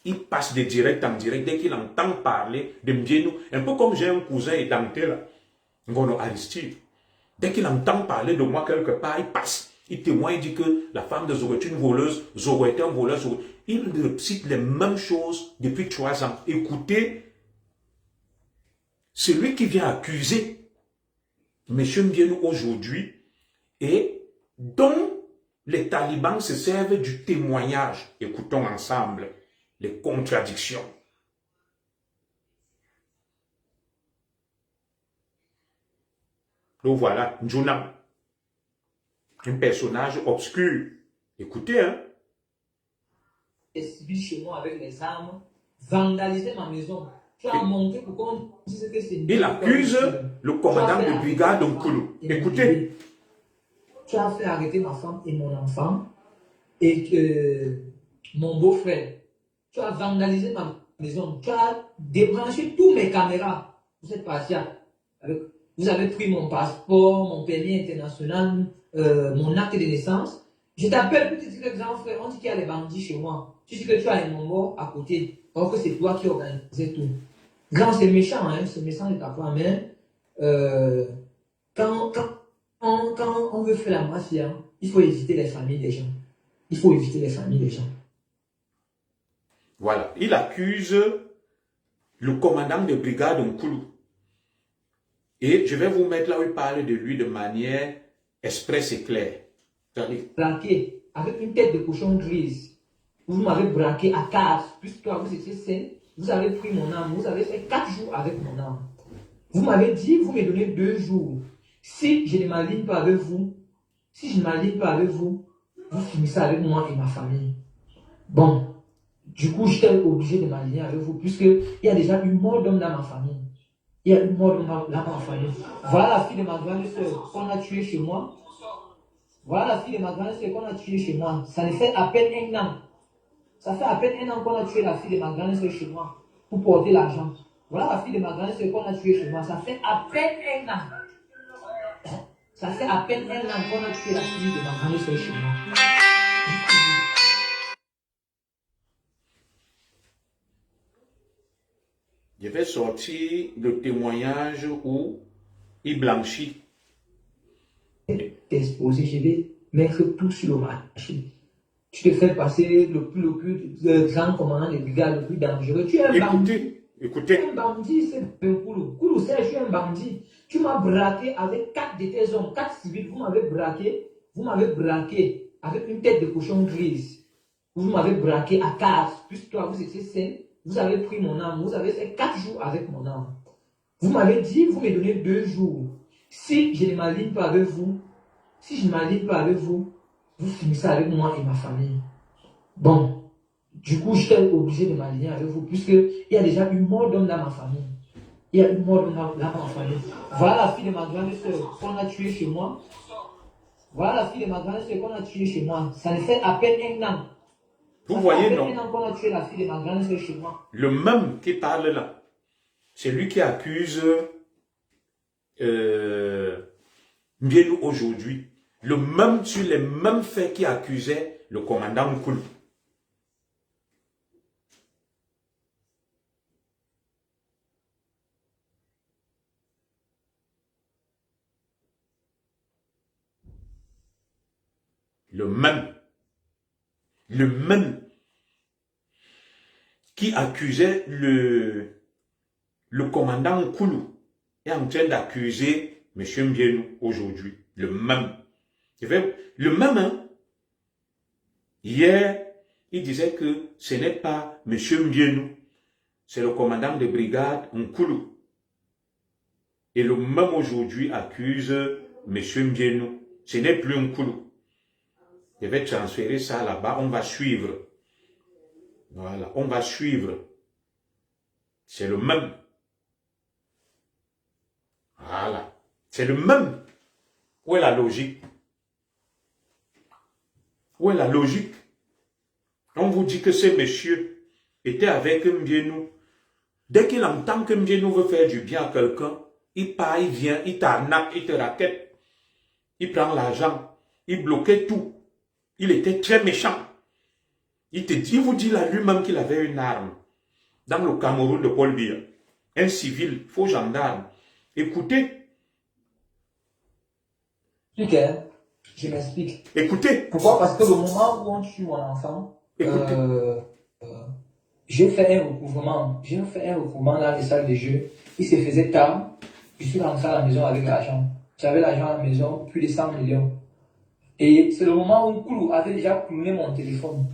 il passe de direct en direct dès qu'il entend parler de Mbienou. Un peu comme j'ai un cousin édenté là, Ngono Aristide. Dès qu'il entend parler de moi quelque part, il passe. Il témoigne, il dit que la femme de Zoro est une voleuse, Zoro est un voleur. Il cite les mêmes choses depuis 3 ans. Écoutez, celui qui vient accuser M. Mbienou aujourd'hui et dont les talibans se servent du témoignage. Écoutons ensemble les contradictions. Donc voilà, Njounan, un personnage obscur. Écoutez, hein. Chez moi avec les armes, vandaliser ma maison. Tu as montré pourquoi on dit que c'est... Il accuse le commandant de brigade Nkoulou. Écoutez. Tu as fait arrêter ma femme et mon enfant et mon beau-frère. Tu as vandalisé ma maison. Tu as débranché tous mes caméras. Vous êtes parti avec... Vous avez pris mon passeport, mon permis international, mon acte de naissance. Je t'appelle pour te dire que grand frère, on dit qu'il y a les bandits chez moi. Tu dis que tu as un Mongo à côté. Or que c'est toi qui organisais tout. Grand, c'est méchant, hein, c'est méchant de ta part, mais quand on veut faire la mafia, il faut éviter les familles des gens. Il faut éviter les familles des gens. Voilà, il accuse le commandant de brigade Nkoulou. Et je vais vous mettre là où il parle de lui de manière expresse et claire. Braqué avec une tête de cochon grise. Vous m'avez braqué à 4, puisque toi vous étiez sain. Vous avez pris mon âme. Vous avez fait 4 jours avec mon âme. Vous m'avez dit, vous me donnez 2 jours. Si je ne m'aligne pas avec vous, vous finissez avec moi et ma famille. Bon, du coup, j'étais obligé de m'aligner avec vous, puisqu'il y a déjà une mort d'homme dans ma famille. Il y a une mort d'homme dans ma famille. Voilà la fille de ma grande soeur qu'on a tuée chez moi. Voilà la fille de ma grande soeur qu'on a tuée chez moi. Ça ne fait à peine 1 an. Ça fait à peine 1 an qu'on a tué la fille de ma grande soeur chez moi pour porter l'argent. Voilà la fille de ma grande soeur qu'on a tuée chez moi. Ça fait à peine 1 an. Ça fait à peine 1 an qu'on a tué la fille de ma grande soeur chez moi. Je vais sortir le témoignage où il blanchit. Exposé, je vais mettre tout sur le marché. Tu te fais passer le plus grand commandant de brigade, le plus dangereux. Tu es un bandit. Écoutez. Un bandit, c'est Koulou. Koulou, c'est je suis un bandit. Tu m'as braqué avec 4 de tes hommes, 4 civils. Vous m'avez braqué avec une tête de cochon grise. Vous m'avez braqué à 4. Puisque toi, vous étiez sain. Vous avez pris mon âme. Vous avez fait 4 jours avec mon âme. Vous m'avez dit, vous me donnez 2 jours. Si je ne m'aligne pas avec vous, vous finissez avec moi et ma famille. Bon, du coup, j'étais obligé de m'aligner avec vous, puisqu'il y a déjà une mort d'homme dans ma famille. Voilà la fille de ma grande soeur qu'on a tuée chez moi. Ça ne fait à peine un an. Vous voyez, non? Qu'on a tué la fille de ma grande soeur chez moi. Le même qui parle là, c'est lui qui accuse Mbienou aujourd'hui. Le même sur les mêmes faits qui accusait le commandant Koulou. Le même qui accusait le commandant Koulou est en train d'accuser M. Mbienou aujourd'hui. Le même. Le même, hein? Hier, il disait que ce n'est pas M. Mbienou, c'est le commandant de brigade Nkoulou. Et le même aujourd'hui accuse M. Mbienou. Ce n'est plus Nkoulou. Je vais transférer ça là-bas, on va suivre. Voilà, on va suivre. C'est le même. Voilà, c'est le même. Où est la logique? Où est la logique? On vous dit que ce monsieur était avec Mbienou. Dès qu'il entend que Mbienou veut faire du bien à quelqu'un, il part, il vient, il t'arnaque, il te raquette. Il prend l'argent, il bloquait tout. Il était très méchant. Il vous dit là lui-même qu'il avait une arme. Dans le Cameroun de Paul Biya. Un civil, faux gendarme. Écoutez. Je m'explique. Écoutez. Pourquoi? Parce que le moment où on tue mon enfant, j'ai fait un recouvrement. Dans les salles de jeu. Il se faisait tard. Je suis rentré à la maison avec l'argent. J'avais l'argent à la maison, plus de 100 millions. Et c'est le moment où Koulou avait déjà cloué mon téléphone.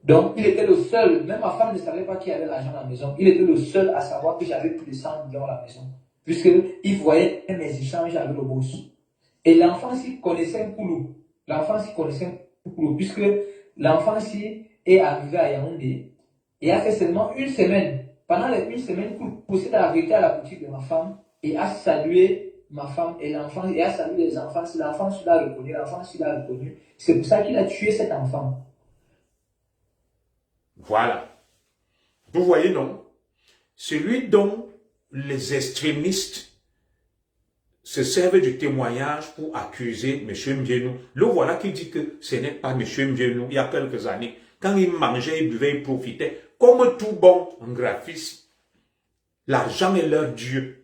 Donc, il était le seul, même ma femme ne savait pas qui avait l'argent à la maison. Il était le seul à savoir que j'avais plus de 100 millions à la maison. Puisqu'il voyait mes échanges avec le boss. Et l'enfant s'y connaissait Koulou. Puisque l'enfant s'y est arrivé à Yaoundé et a fait seulement une semaine. Pendant les une semaine, Koulou s'est arrêté à la boutique de ma femme et a salué ma femme et l'enfant, et a salué les enfants. Si l'enfant l'a reconnu, c'est pour ça qu'il a tué cet enfant. Voilà. Vous voyez, non? Celui dont les extrémistes se servent du témoignage pour accuser M. Mbienou. Le voilà qui dit que ce n'est pas M. Mbienou. Il y a quelques années, quand il mangeait, il buvait, il profitait. Comme tout bon graphiste, l'argent est leur Dieu.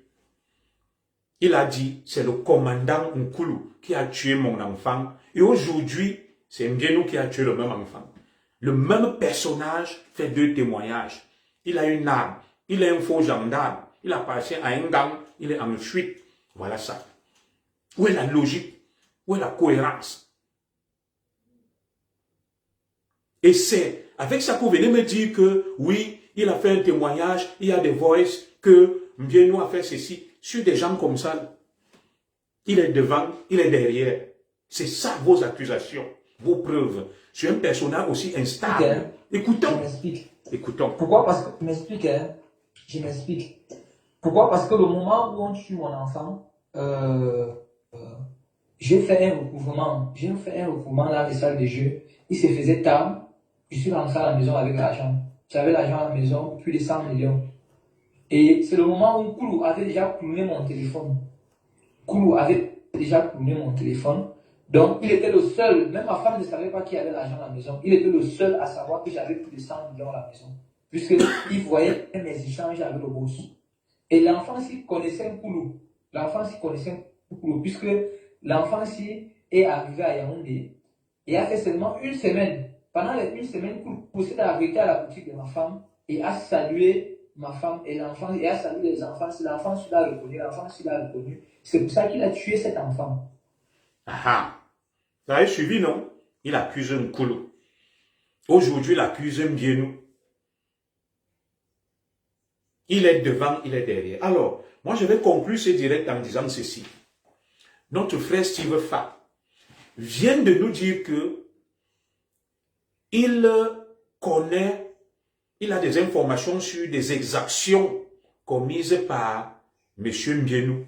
Il a dit, c'est le commandant Nkoulou qui a tué mon enfant. Et aujourd'hui, c'est Mbienou qui a tué le même enfant. Le même personnage fait 2 témoignages. Il a une arme, il est un faux gendarme, il appartient à un gang, il est en fuite. Voilà ça. Où est la logique? Où est la cohérence? Et c'est avec ça que vous venez me dire que oui, il a fait un témoignage, il y a des voices que Mbienou a fait ceci. Sur des gens comme ça, il est devant, il est derrière. C'est ça vos accusations, vos preuves. Sur un personnage aussi instable. Écoutons. Écoutons. Pourquoi? Parce que je m'explique. Pourquoi? Parce que le moment où on tue mon enfant, j'ai fait un recouvrement. Dans les salles de jeu. Il se faisait tard. Je suis rentré à la maison avec l'argent. J'avais l'argent à la maison, plus de 100 millions. Et c'est le moment où Koulou avait déjà cloué mon téléphone. Donc, il était le seul, même ma femme ne savait pas qui avait l'argent à la maison. Il était le seul à savoir que j'avais plus de 100 millions à la maison. Puisqu'il voyait mes échanges avec le boss. Et l'enfant s'y connaissait Koulou. Puisque l'enfant s'y est arrivé à Yaoundé et a fait seulement une semaine. pendant les 1 semaine, procède à la vérité à la boutique de ma femme et a salué ma femme et l'enfant, et a salué les enfants. Si l'enfant l'a reconnu, l'enfant l'a reconnu. C'est pour ça qu'il a tué cet enfant. Ah, vous avez suivi, non? Il accuse un Nkulu. Aujourd'hui, il accuse un Mbienou. Il est devant, il est derrière. Alors, moi, je vais conclure ce direct en disant ceci. Notre frère Steve Fa vient de nous dire que il connaît, il a des informations sur des exactions commises par M. Mbienou.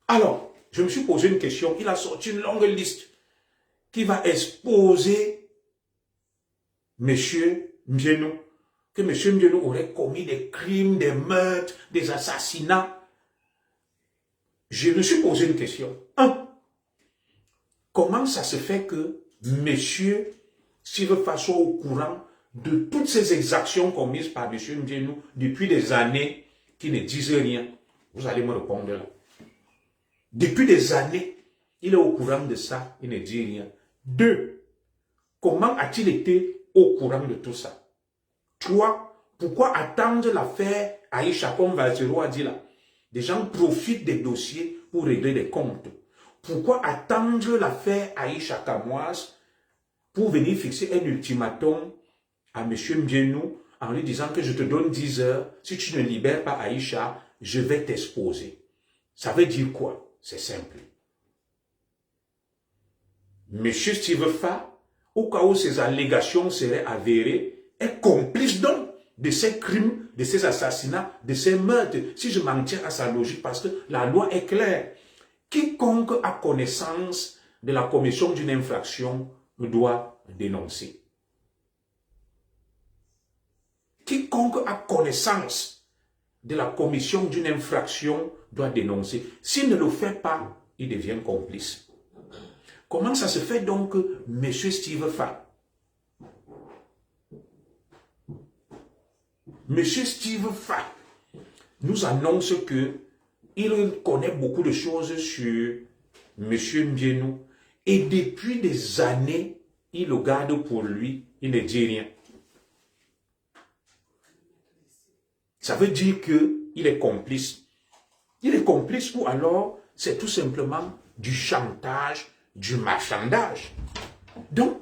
Alors, je me suis posé une question. Il a sorti une longue liste qui va exposer M. Mbienou, que M. Mbienou aurait commis des crimes, des meurtres, des assassinats. Je me suis posé une question. 1. Comment ça se fait que M. Steve Fa soit au courant de toutes ces exactions commises par M. Mbienou depuis des années qui ne disent rien? Vous allez me répondre là. Depuis des années, il est au courant de ça, il ne dit rien. 2. Comment a-t-il été au courant de tout ça? 3. Pourquoi attendre l'affaire Aïcha, comme Valtero a dit là? Des gens profitent des dossiers pour régler des comptes. Pourquoi attendre l'affaire Aïcha Kamoise pour venir fixer un ultimatum à M. Mbienou en lui disant que je te donne 10 heures, si tu ne libères pas Aïcha, je vais t'exposer? Ça veut dire quoi? C'est simple. M. Steve Fa, au cas où ces allégations seraient avérées, est complice donc de ces crimes, de ces assassinats, de ces meurtres, si je m'en tiens à sa logique, parce que la loi est claire. Quiconque a connaissance de la commission d'une infraction doit dénoncer. Quiconque a connaissance de la commission d'une infraction doit dénoncer. S'il ne le fait pas, il devient complice. Comment ça se fait donc que M. Steve Fa, M. Steve Fa nous annonce que il connaît beaucoup de choses sur M. Mbienou et depuis des années, il le garde pour lui, il ne dit rien. Ça veut dire qu'il est complice. Il est complice ou alors c'est tout simplement du chantage, du marchandage. Donc,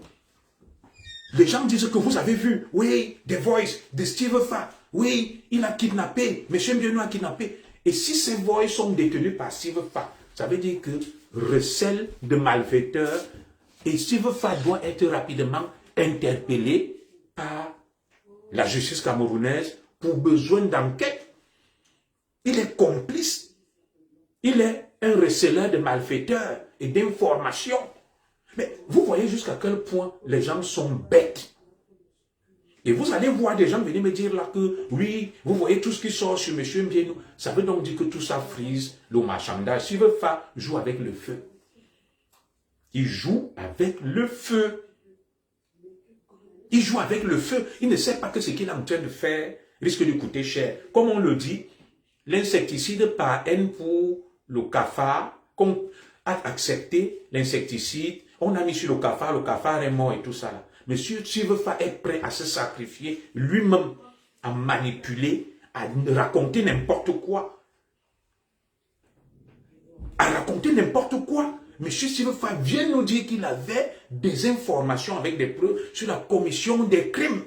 les gens disent que vous avez vu, oui, The Voice de Steve Fa, oui, il a kidnappé, M. Mbienou a kidnappé. Et si ces voix sont détenus par Steve Fa, ça veut dire que recel de malfaiteurs et Steve Fa doit être rapidement interpellé par la justice camerounaise pour besoin d'enquête. Il est complice. Il est un receleur de malfaiteurs et d'informations. Mais vous voyez jusqu'à quel point les gens sont bêtes. Et vous allez voir des gens venir me dire là que, oui, vous voyez tout ce qui sort sur M. Mbienou. Ça veut donc dire que tout ça frise le marchandage. Steve Fa joue avec le feu. Il joue avec le feu. Il joue avec le feu. Il ne sait pas que ce qu'il est en train de faire risque de coûter cher. Comme on le dit, l'insecticide par haine pour le cafard, qu'on a accepté l'insecticide, on a mis sur le cafard est mort et tout ça là. Monsieur Steve Fa est prêt à se sacrifier lui-même, à manipuler, à raconter n'importe quoi. À raconter n'importe quoi. Monsieur Steve Fa vient nous dire qu'il avait des informations avec des preuves sur la commission des crimes.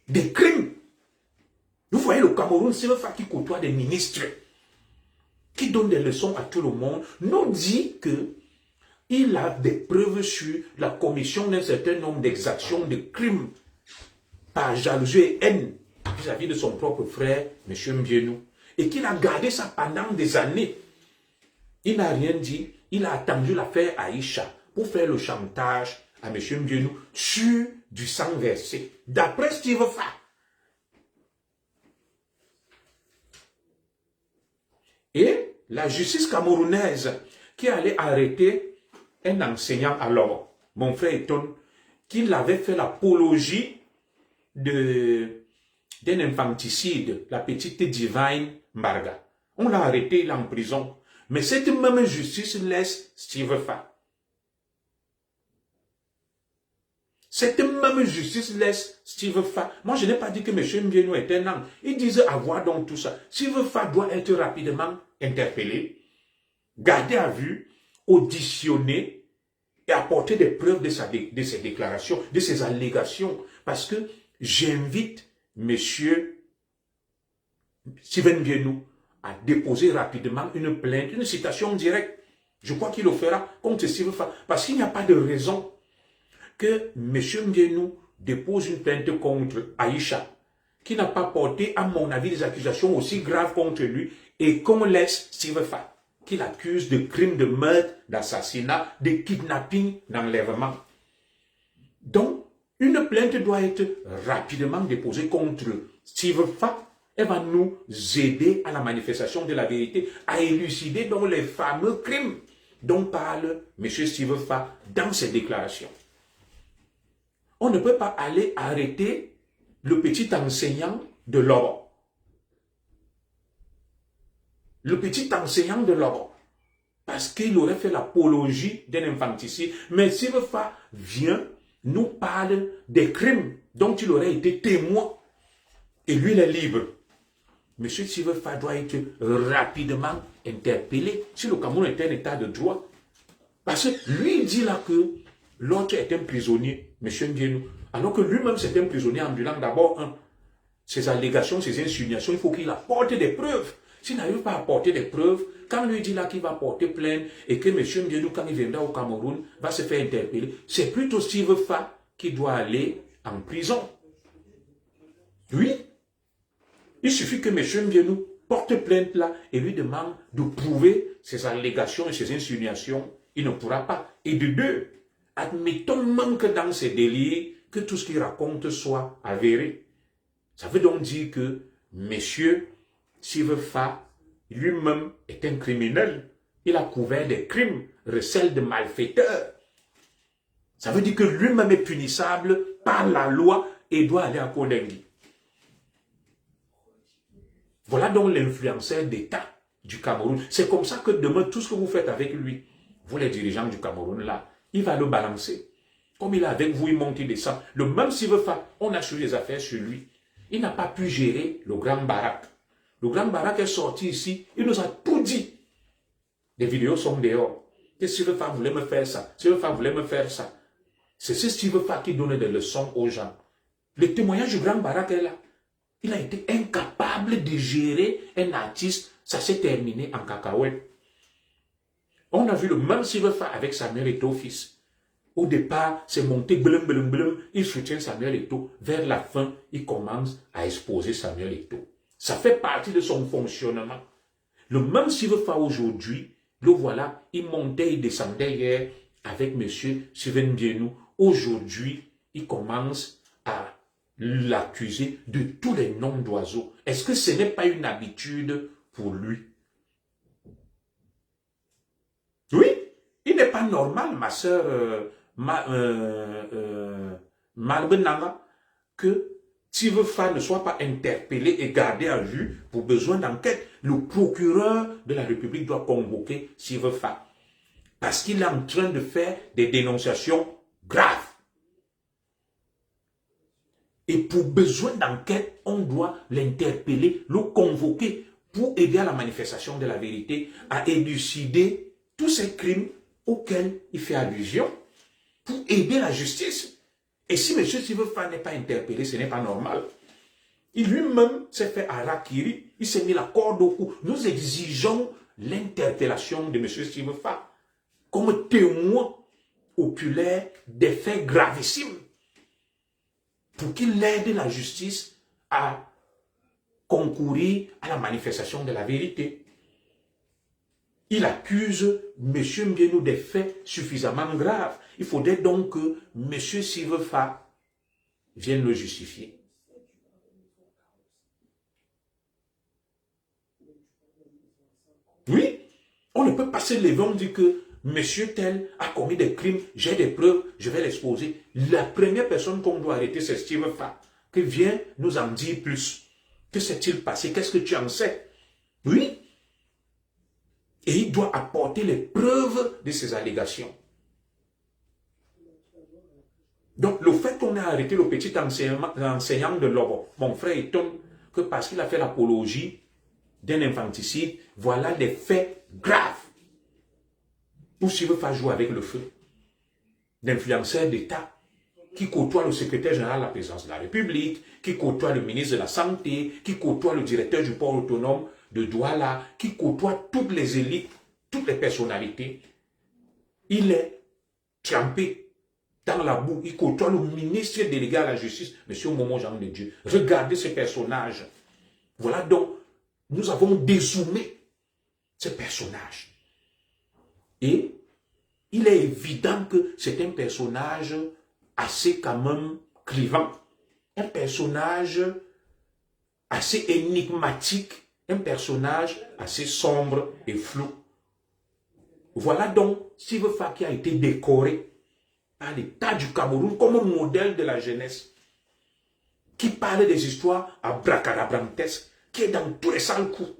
Des crimes. Vous voyez le Cameroun, Steve Fa qui côtoie des ministres, qui donne des leçons à tout le monde, nous dit que il a des preuves sur la commission d'un certain nombre d'exactions, de crimes par jalousie et haine vis-à-vis de son propre frère, M. Mbienou. Et qu'il a gardé ça pendant des années. Il n'a rien dit. Il a attendu l'affaire Aïcha pour faire le chantage à M. Mbienou sur du sang versé. D'après Steve Fa. Et la justice camerounaise qui allait arrêter un enseignant alors, mon frère étonne, qu'il avait fait l'apologie d'un infanticide, la petite Divine Mbarga. On l'a arrêté, il est en prison. Mais cette même justice laisse Steve Fa. Cette même justice laisse Steve Fa. Moi, je n'ai pas dit que M. Mbienou est un ange. Il disait avoir donc tout ça. Steve Fa doit être rapidement interpellé, gardé à vue, auditionné et apporter des preuves de ses déclarations, de ses allégations. Parce que j'invite M. Steven Mbienou à déposer rapidement une plainte, une citation directe. Je crois qu'il le fera contre Steve Fa. Parce qu'il n'y a pas de raison que M. Mbienou dépose une plainte contre Aïcha, qui n'a pas porté, à mon avis, des accusations aussi graves contre lui, et qu'on laisse Steve Fa, qu'il accuse de crimes de meurtre, d'assassinat, de kidnapping, d'enlèvement. Donc, une plainte doit être rapidement déposée contre Steve Fa. Elle va nous aider à la manifestation de la vérité, à élucider donc les fameux crimes dont parle M. Steve Fa dans ses déclarations. On ne peut pas aller arrêter le petit enseignant de Lobo. Le petit enseignant de Lobo. Parce qu'il aurait fait l'apologie d'un infanticide. Mais Steve Fa vient, nous parle des crimes dont il aurait été témoin. Et lui, il est libre. M. Steve Fa doit être rapidement interpellé si le Cameroun est un état de droit. Parce que lui, il dit là que l'autre est un prisonnier, M. Mbienou, alors que lui-même c'est un prisonnier ambulant. D'abord, ses allégations, ses insinuations, il faut qu'il apporte des preuves. S'il n'arrive pas à apporter des preuves, quand lui dit là qu'il va porter plainte et que M. Mbienou, quand il viendra au Cameroun, va se faire interpeller, c'est plutôt Steve Fa qui doit aller en prison. Oui, il suffit que M. Mbienou porte plainte là et lui demande de prouver ses allégations et ses insinuations. Il ne pourra pas. Et de deux, admettons même que dans ces délits, que tout ce qu'il raconte soit avéré. Ça veut donc dire que M. Steve Fa lui-même est un criminel. Il a couvert des crimes, recèle de malfaiteurs. Ça veut dire que lui-même est punissable par la loi et doit aller à Kodengui. Voilà donc l'influenceur d'État du Cameroun. C'est comme ça que demain, tout ce que vous faites avec lui, vous les dirigeants du Cameroun là, il va le balancer. Comme il est avec vous, il monte, il descend. Le même s'il veut faire, on a suivi les affaires sur lui. Il n'a pas pu gérer le Grand Barak. Le Grand Barak est sorti ici, il nous a tout dit. Les vidéos sont dehors. Que Steve Fa voulait me faire ça, Steve Fa voulait me faire ça. C'est ce Steve Fa qui donnait des leçons aux gens. Le témoignage du Grand Barak est là. Il a été incapable de gérer un artiste. Ça s'est terminé en cacahuète. On a vu le même Steve Fa avec Samuel Eto'o fils. Au départ, c'est monté blum blum blum. Il soutient Samuel Eto'o. Vers la fin, il commence à exposer Samuel Eto'o. Ça fait partie de son fonctionnement. Le même Steve Fa aujourd'hui, le voilà, il montait, il descendait hier avec M. Steven Mbienou. Aujourd'hui, il commence à l'accuser de tous les noms d'oiseaux. Est-ce que ce n'est pas une habitude pour lui? Oui, il n'est pas normal, ma soeur Malbenanga, que Steve Fa ne soit pas interpellé et gardé à vue pour besoin d'enquête. Le procureur de la République doit convoquer Steve Fa parce qu'il est en train de faire des dénonciations graves. Et pour besoin d'enquête, on doit l'interpeller, le convoquer pour aider à la manifestation de la vérité, à élucider tous ces crimes auxquels il fait allusion, pour aider la justice. Et si M. Steve Fa n'est pas interpellé, ce n'est pas normal. Il lui-même s'est fait harakiri, il s'est mis la corde au cou. Nous exigeons l'interpellation de M. Steve Fa comme témoin oculaire des faits gravissimes, pour qu'il aide la justice à concourir à la manifestation de la vérité. Il accuse M. Mbienou des faits suffisamment graves. Il faudrait donc que M. Steve Fa vienne le justifier. Oui, on ne peut pas se lever, on dit que Monsieur tel a commis des crimes, j'ai des preuves, je vais l'exposer. La première personne qu'on doit arrêter, c'est Steve Fa, qui vient nous en dire plus. Que s'est-il passé? Qu'est-ce que tu en sais? Oui. Et il doit apporter les preuves de ces allégations. Donc, le fait qu'on ait arrêté le petit enseignant de Lobo, mon frère étonne que parce qu'il a fait l'apologie d'un infanticide, voilà des faits graves. Ou s'il veut faire jouer avec le feu, d'influenceurs d'État qui côtoient le secrétaire général de la présidence de la République, qui côtoient le ministre de la Santé, qui côtoient le directeur du port autonome de Douala, qui côtoient toutes les élites, toutes les personnalités. Il est trempé dans la boue. Il côtoie le ministre délégué à la justice, M. Momo Jean de Dieu. Regardez ce personnage. Voilà donc, nous avons dézoomé ce personnage. Et il est évident que c'est un personnage assez quand même clivant. Un personnage assez énigmatique. Un personnage assez sombre et flou. Voilà donc Steve Faki a été décoré par l'État du Cameroun comme un modèle de la jeunesse qui parle des histoires abracadabrantesques, qui est dans tous les sales coups.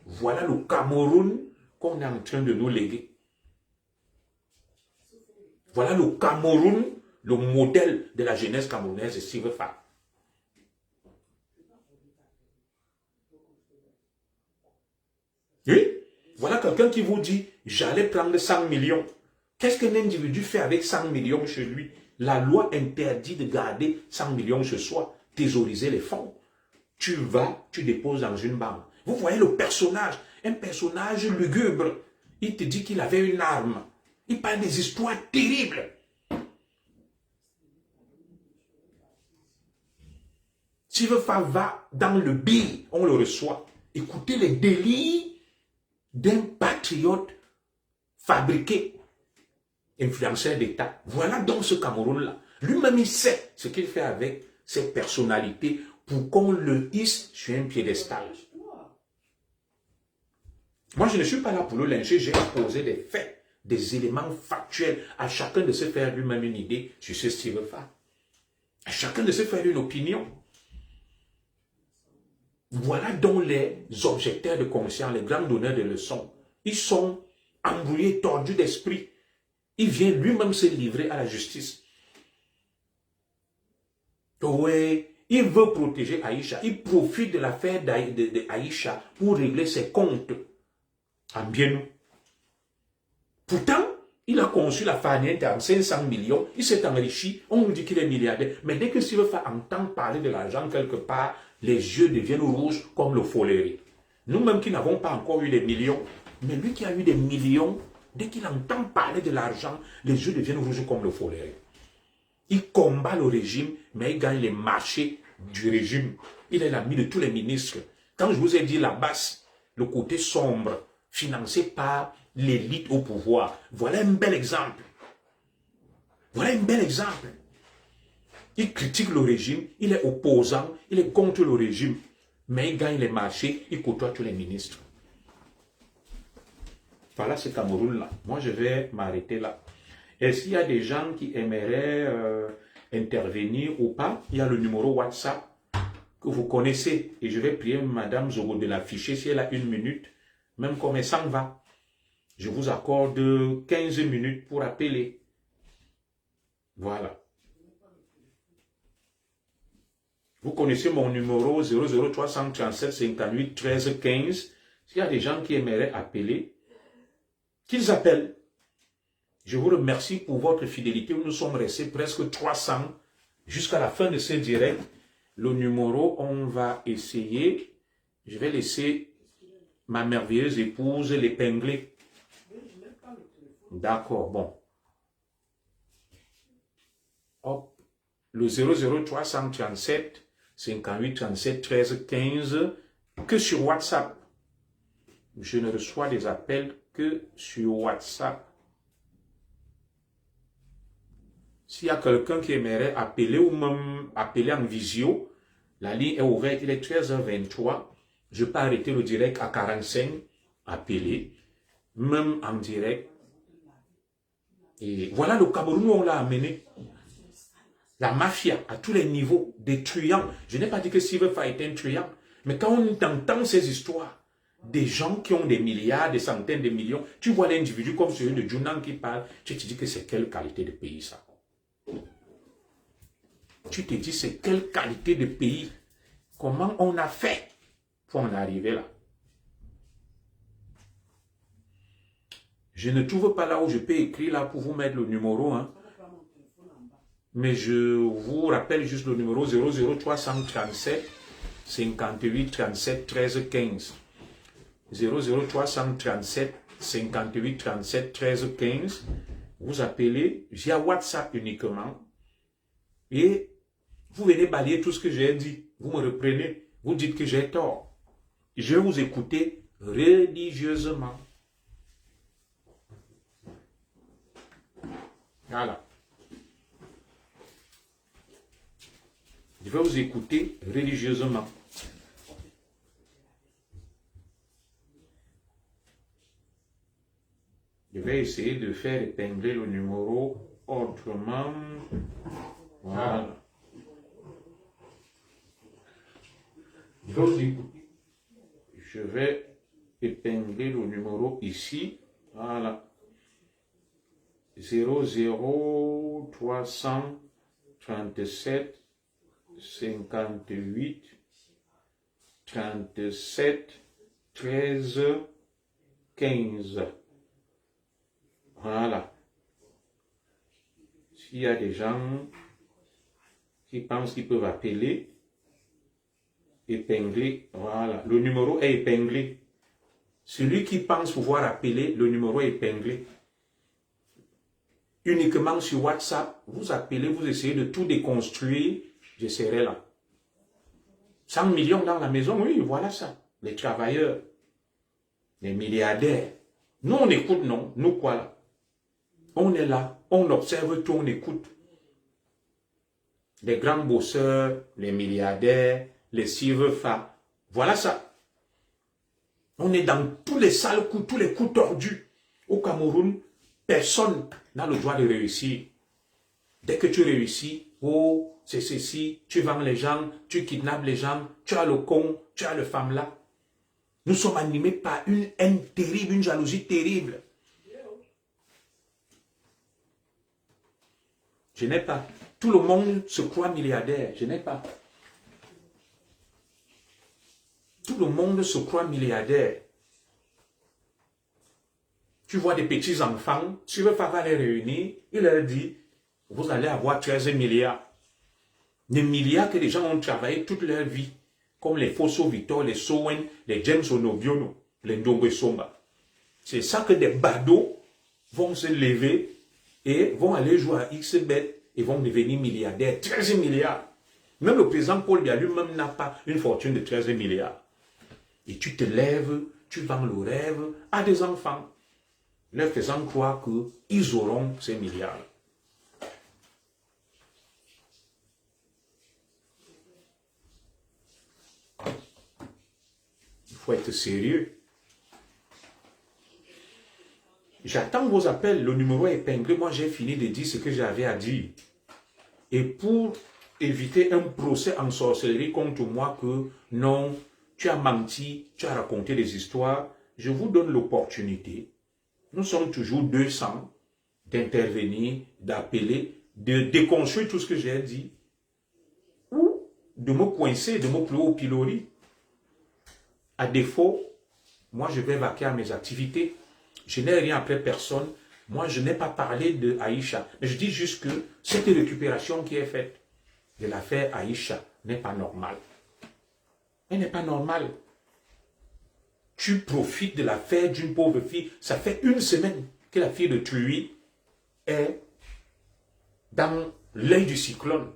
Voilà le Cameroun qu'on est en train de nous léguer. Voilà le Cameroun, le modèle de la jeunesse camerounaise de Steve Faki. Oui, voilà quelqu'un qui vous dit, j'allais prendre 100 millions. Qu'est-ce qu'un individu fait avec 100 millions chez lui? La loi interdit de garder 100 millions chez soi, thésauriser les fonds. Tu vas, tu déposes dans une banque. Vous voyez le personnage, un personnage lugubre. Il te dit qu'il avait une arme. Il parle des histoires terribles. S'il veut faire va dans le billet, on le reçoit. Écoutez les délits d'un patriote fabriqué, influenceur d'État. Voilà donc ce Cameroun-là. Lui-même, il sait ce qu'il fait avec ses personnalités pour qu'on le hisse sur un piédestal. Moi, je ne suis pas là pour le lyncher, j'ai posé des faits, des éléments factuels, à chacun de se faire lui-même une idée sur ce Steve Faki. À chacun de se faire une opinion. Voilà donc les objecteurs de conscience, les grands donneurs de leçons. Ils sont embrouillés, tordus d'esprit. Il vient lui-même se livrer à la justice. Oui, il veut protéger Aïcha. Il profite de l'affaire d'Aïcha pour régler ses comptes en bien. Pourtant, il a conçu la farniente à 500 millions. Il s'est enrichi. On nous dit qu'il est milliardaire. Mais dès que s'il veut entendre parler de l'argent quelque part, les yeux deviennent rouges comme le foléré. Nous-mêmes qui n'avons pas encore eu des millions, mais lui qui a eu des millions, dès qu'il entend parler de l'argent, les yeux deviennent rouges comme le foléré. Il combat le régime, mais il gagne les marchés du régime. Il est l'ami de tous les ministres. Quand je vous ai dit la basse, le côté sombre, financé par l'élite au pouvoir, voilà un bel exemple. Voilà un bel exemple. Il critique le régime, il est opposant, il est contre le régime, mais il gagne les marchés, il côtoie tous les ministres. Voilà ce Cameroun-là. Moi, je vais m'arrêter là. Est-ce qu'il y a des gens qui aimeraient intervenir ou pas? Il y a le numéro WhatsApp que vous connaissez. Et je vais prier Madame Zogo de l'afficher si elle a 1 minute, même comme elle s'en va. Je vous accorde 15 minutes pour appeler. Voilà. Vous connaissez mon numéro 00337 58 13 15. S'il y a des gens qui aimeraient appeler, qu'ils appellent. Je vous remercie pour votre fidélité. Nous sommes restés presque 300 jusqu'à la fin de ce direct. Le numéro, on va essayer. Je vais laisser ma merveilleuse épouse l'épingler. D'accord, bon. Hop. Le 00337 58 37 13 15 que sur WhatsApp. Je ne reçois des appels que sur WhatsApp. S'il y a quelqu'un qui aimerait appeler ou même appeler en visio, la ligne est ouverte, il est 13h23. Je peux arrêter le direct à 45, appeler, même en direct. Et voilà le Cameroun où on l'a amené. La mafia à tous les niveaux, des truands. Je n'ai pas dit que Steve Faki est un truand, mais quand on entend ces histoires, des gens qui ont des milliards, des centaines de millions, tu vois l'individu comme celui de Junang qui parle, tu te dis que c'est quelle qualité de pays ça. tu te dis, c'est quelle qualité de pays? Comment on a fait pour en arriver là? Je ne trouve pas là où je peux écrire là pour vous mettre le numéro. Hein. Mais je vous rappelle juste le numéro 00337 58 37 13 15. 00337 58 37 13 15. Vous appelez via WhatsApp uniquement et vous venez balayer tout ce que j'ai dit. Vous me reprenez, vous dites que j'ai tort. Je vais vous écouter religieusement. Voilà. Je vais vous écouter religieusement. Je vais essayer de faire épingler le numéro autrement. Voilà. Je vais vous écouter. Je vais épingler le numéro ici. Voilà. 00337 58 37 13 15. Voilà. S'il y a des gens qui pensent qu'ils peuvent appeler, épingler, voilà. Le numéro est épinglé. Celui qui pense pouvoir appeler, le numéro est épinglé. Uniquement sur WhatsApp, vous appelez, vous essayez de tout déconstruire, je serai là. 100 millions dans la maison, oui, voilà ça. Les travailleurs, les milliardaires. Nous, on écoute, non. Nous, quoi là? On est là, on observe tout, on écoute. Les grands bosseurs, les milliardaires, les CFA, voilà ça. On est dans tous les sales coups, tous les coups tordus. Au Cameroun, personne n'a le droit de réussir. Dès que tu réussis, oh, c'est ceci, tu vends les gens, tu kidnappes les gens, tu as le con, tu as le femme là. Nous sommes animés par une haine terrible, une jalousie terrible. Je n'ai pas. Tout le monde se croit milliardaire. Je n'ai pas. Tout le monde se croit milliardaire. Tu vois des petits enfants, tu veux pas les réunir, il leur dit, vous allez avoir 13 milliards. Des milliards que les gens ont travaillé toute leur vie. Comme les Fosso Victor, les Sowen, les James Onobiono, les Ndongo Somba. C'est ça que des badauds vont se lever et vont aller jouer à XBet et vont devenir milliardaires. 13 milliards. Même le président Paul Biya lui-même n'a pas une fortune de 13 milliards. Et tu te lèves, tu vends le rêve à des enfants, leur faisant croire qu'ils auront ces milliards. Il faut être sérieux. J'attends vos appels, le numéro est épinglé. Moi, j'ai fini de dire ce que j'avais à dire. Et pour éviter un procès en sorcellerie contre moi que non, tu as menti, tu as raconté des histoires, je vous donne l'opportunité. Nous sommes toujours 200 d'intervenir, d'appeler, de déconstruire tout ce que j'ai dit ou de me coincer, de me clouer au pilori. À défaut, moi je vais vaquer à mes activités. Je n'ai rien après personne. Moi je n'ai pas parlé de Aïcha. Mais je dis juste que cette récupération qui est faite de l'affaire Aïcha n'est pas normale. Elle n'est pas normale. Tu profites de l'affaire d'une pauvre fille. Ça fait une semaine que la fille de Truy est dans l'œil du cyclone.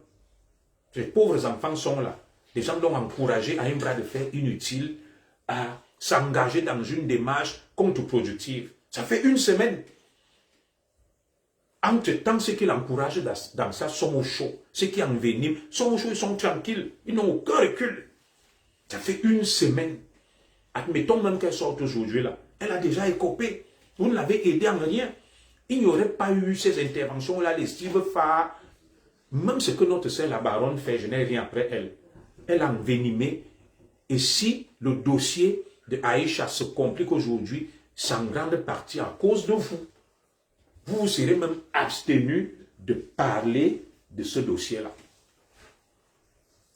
Les pauvres enfants sont là. Les gens l'ont encouragé à un bras de fer inutile à s'engager dans une démarche contre-productive. Ça fait une semaine. Entre-temps, ceux qui l'encouragent dans ça sont au chaud. Ceux qui enveniment sont au chaud, ils sont tranquilles. Ils n'ont aucun recul. Ça fait une semaine. Admettons même qu'elle sorte aujourd'hui là. Elle a déjà écopé. Vous ne l'avez aidée en rien. Il n'y aurait pas eu ces interventions-là, les Steve Farr. Même ce que notre sœur la baronne fait, je n'ai rien après elle. Elle a envenimé. Et si le dossier de Aïcha se complique aujourd'hui, c'est en grande partie à cause de vous. Vous vous serez même abstenu de parler de ce dossier-là.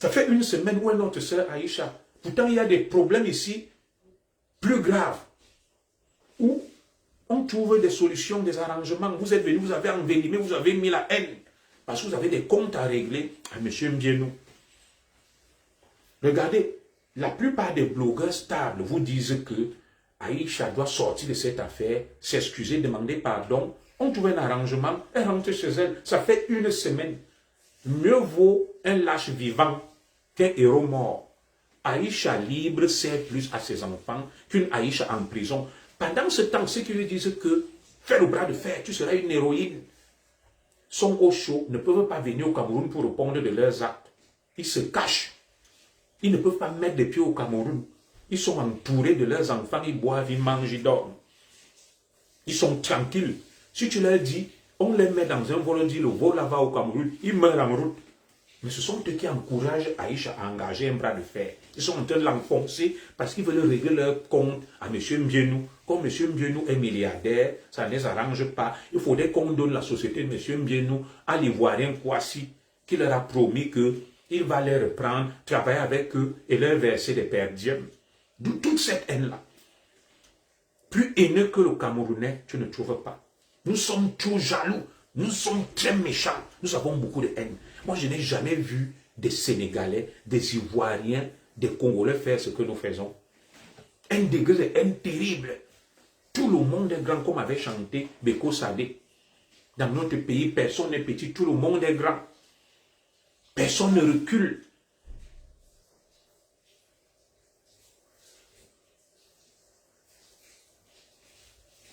Ça fait une semaine où est notre sœur Aïcha. Pourtant, il y a des problèmes ici plus graves. Où on trouve des solutions, des arrangements. Vous êtes venus, vous avez envenimé, vous avez mis la haine. Parce que vous avez des comptes à régler à M. Mbienou. Regardez, la plupart des blogueurs stables vous disent que Aïcha doit sortir de cette affaire, s'excuser, demander pardon. On trouve un arrangement, elle rentre chez elle. Ça fait une semaine. Mieux vaut un lâche vivant qu'un héros mort. Aïcha libre sert plus à ses enfants qu'une Aïcha en prison. Pendant ce temps, ceux qui lui disent que fais le bras de fer, tu seras une héroïne, sont au chaud, ne peuvent pas venir au Cameroun pour répondre de leurs actes. Ils se cachent. Ils ne peuvent pas mettre les pieds au Cameroun. Ils sont entourés de leurs enfants, ils boivent, ils mangent, ils dorment. Ils sont tranquilles. Si tu leur dis, on les met dans un vol, on dit le vol là-bas au Cameroun, ils meurent en route. Mais ce sont eux qui encouragent Aïcha à engager un bras de fer. Ils sont en train de l'enfoncer parce qu'ils veulent régler leur compte à M. Mbienou. Comme M. Mbienou est milliardaire, ça ne les arrange pas. Il faudrait qu'on donne la société de M. Mbienou à l'Ivoirien Kouassi, qui leur a promis qu'il va les reprendre, travailler avec eux et leur verser des perdièmes. D'où toute cette haine-là. Plus haineux que le Camerounais, tu ne trouves pas. Nous sommes trop jaloux. Nous sommes très méchants. Nous avons beaucoup de haine. Moi, je n'ai jamais vu des Sénégalais, des Ivoiriens, des Congolais faire ce que nous faisons. Un degré de haine terrible. Tout le monde est grand, comme avait chanté Beko Sadé. Dans notre pays, personne n'est petit, tout le monde est grand. Personne ne recule.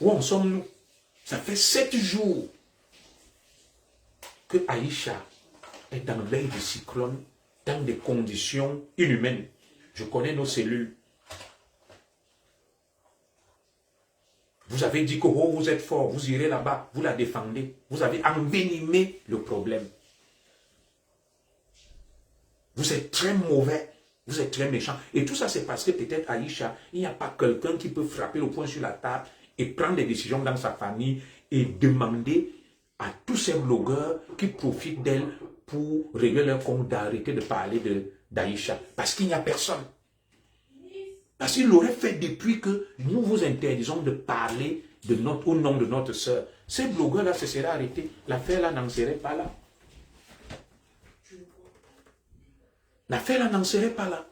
Où en sommes-nous? Ça fait 7 jours que Aïcha est dans l'œil du cyclone, dans des conditions inhumaines. Je connais nos cellules. Vous avez dit que oh, vous êtes fort, vous irez là-bas, vous la défendez. Vous avez envenimé le problème. Vous êtes très mauvais, vous êtes très méchant. Et tout ça, c'est parce que peut-être Aïcha, il n'y a pas quelqu'un qui peut frapper le poing sur la table et prendre des décisions dans sa famille et demander à tous ces blogueurs qui profitent d'elle pour régler leur compte d'arrêter de parler d'Aïcha. Parce qu'il n'y a personne. Parce qu'il l'aurait fait depuis que nous vous interdisons de parler au nom de notre sœur. Ces blogueurs-là se seraient arrêtés. L'affaire-là n'en serait pas là. L'affaire-là n'en serait pas là.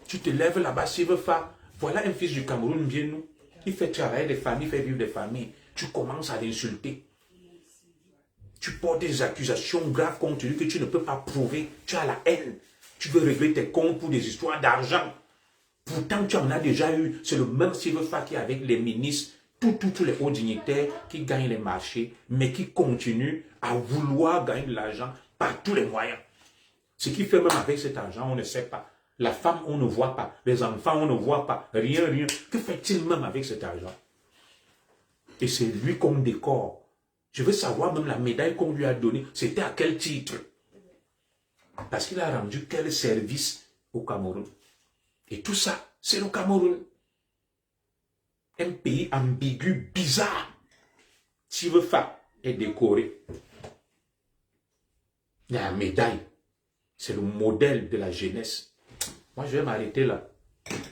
Tu te lèves là-bas, Silvefa. Voilà un fils du Cameroun, bien nous. Il fait travailler des familles, il fait vivre des familles. Tu commences à l'insulter. Tu portes des accusations graves contre lui que tu ne peux pas prouver. Tu as la haine. Tu veux régler tes comptes pour des histoires d'argent. Pourtant, tu en as déjà eu. C'est le même Silvefa qui est avec les ministres, tous les hauts dignitaires qui gagnent les marchés, mais qui continuent à vouloir gagner de l'argent par tous les moyens. Ce qu'il fait même avec cet argent, on ne sait pas. La femme, on ne voit pas. Les enfants, on ne voit pas. Rien, rien. Que fait-il même avec cet argent? Et c'est lui qu'on décore. Je veux savoir même la médaille qu'on lui a donnée. C'était à quel titre? Parce qu'il a rendu quel service au Cameroun? Et tout ça, c'est le Cameroun. Un pays ambigu, bizarre. Silvefa est décoré. Il y a la médaille. C'est le modèle de la jeunesse. Moi, je vais m'arrêter là.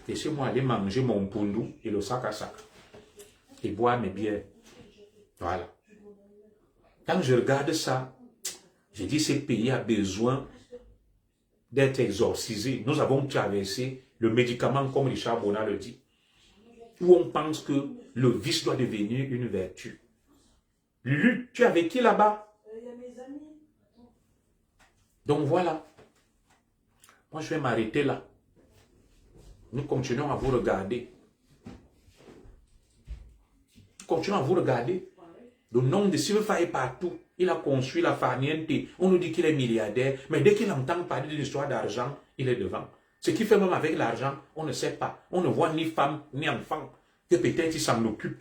Laissez-moi aller manger mon poundou et le sac à sac. Et boire mes bières. Voilà. Quand je regarde ça, je dis que ce pays a besoin d'être exorcisé. Nous avons traversé le médicament, comme Richard Bona le dit, où on pense que le vice doit devenir une vertu. Lulu, tu es avec qui là-bas? Il y a mes amis. Donc voilà. Moi, je vais m'arrêter là. Nous continuons à vous regarder. Nous continuons à vous regarder. Le nom de Silvefa est partout. Il a construit la farniente. On nous dit qu'il est milliardaire. Mais dès qu'il entend parler d'une histoire d'argent, il est devant. Ce qu'il fait même avec l'argent, on ne sait pas. On ne voit ni femme, ni enfant. Que peut-être il s'en occupe.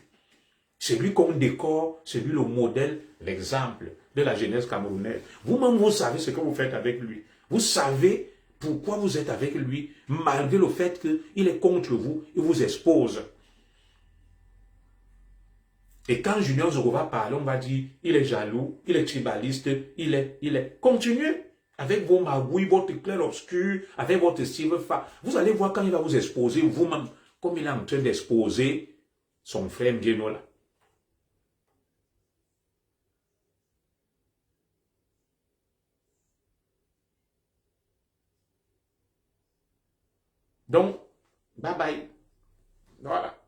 C'est lui qu'on décore, c'est lui le modèle, l'exemple de la jeunesse camerounaise. Vous-même, vous savez ce que vous faites avec lui. Vous savez pourquoi vous êtes avec lui, malgré le fait qu'il est contre vous, il vous expose. Et quand Junior Zoro va parler, on va dire, il est jaloux, il est tribaliste, il est. Continuez avec vos magouilles, votre clair-obscur, avec votre Steve Fa. Vous allez voir quand il va vous exposer vous-même, comme il est en train d'exposer son frère Mdieno là. Donc, bye bye. Voilà.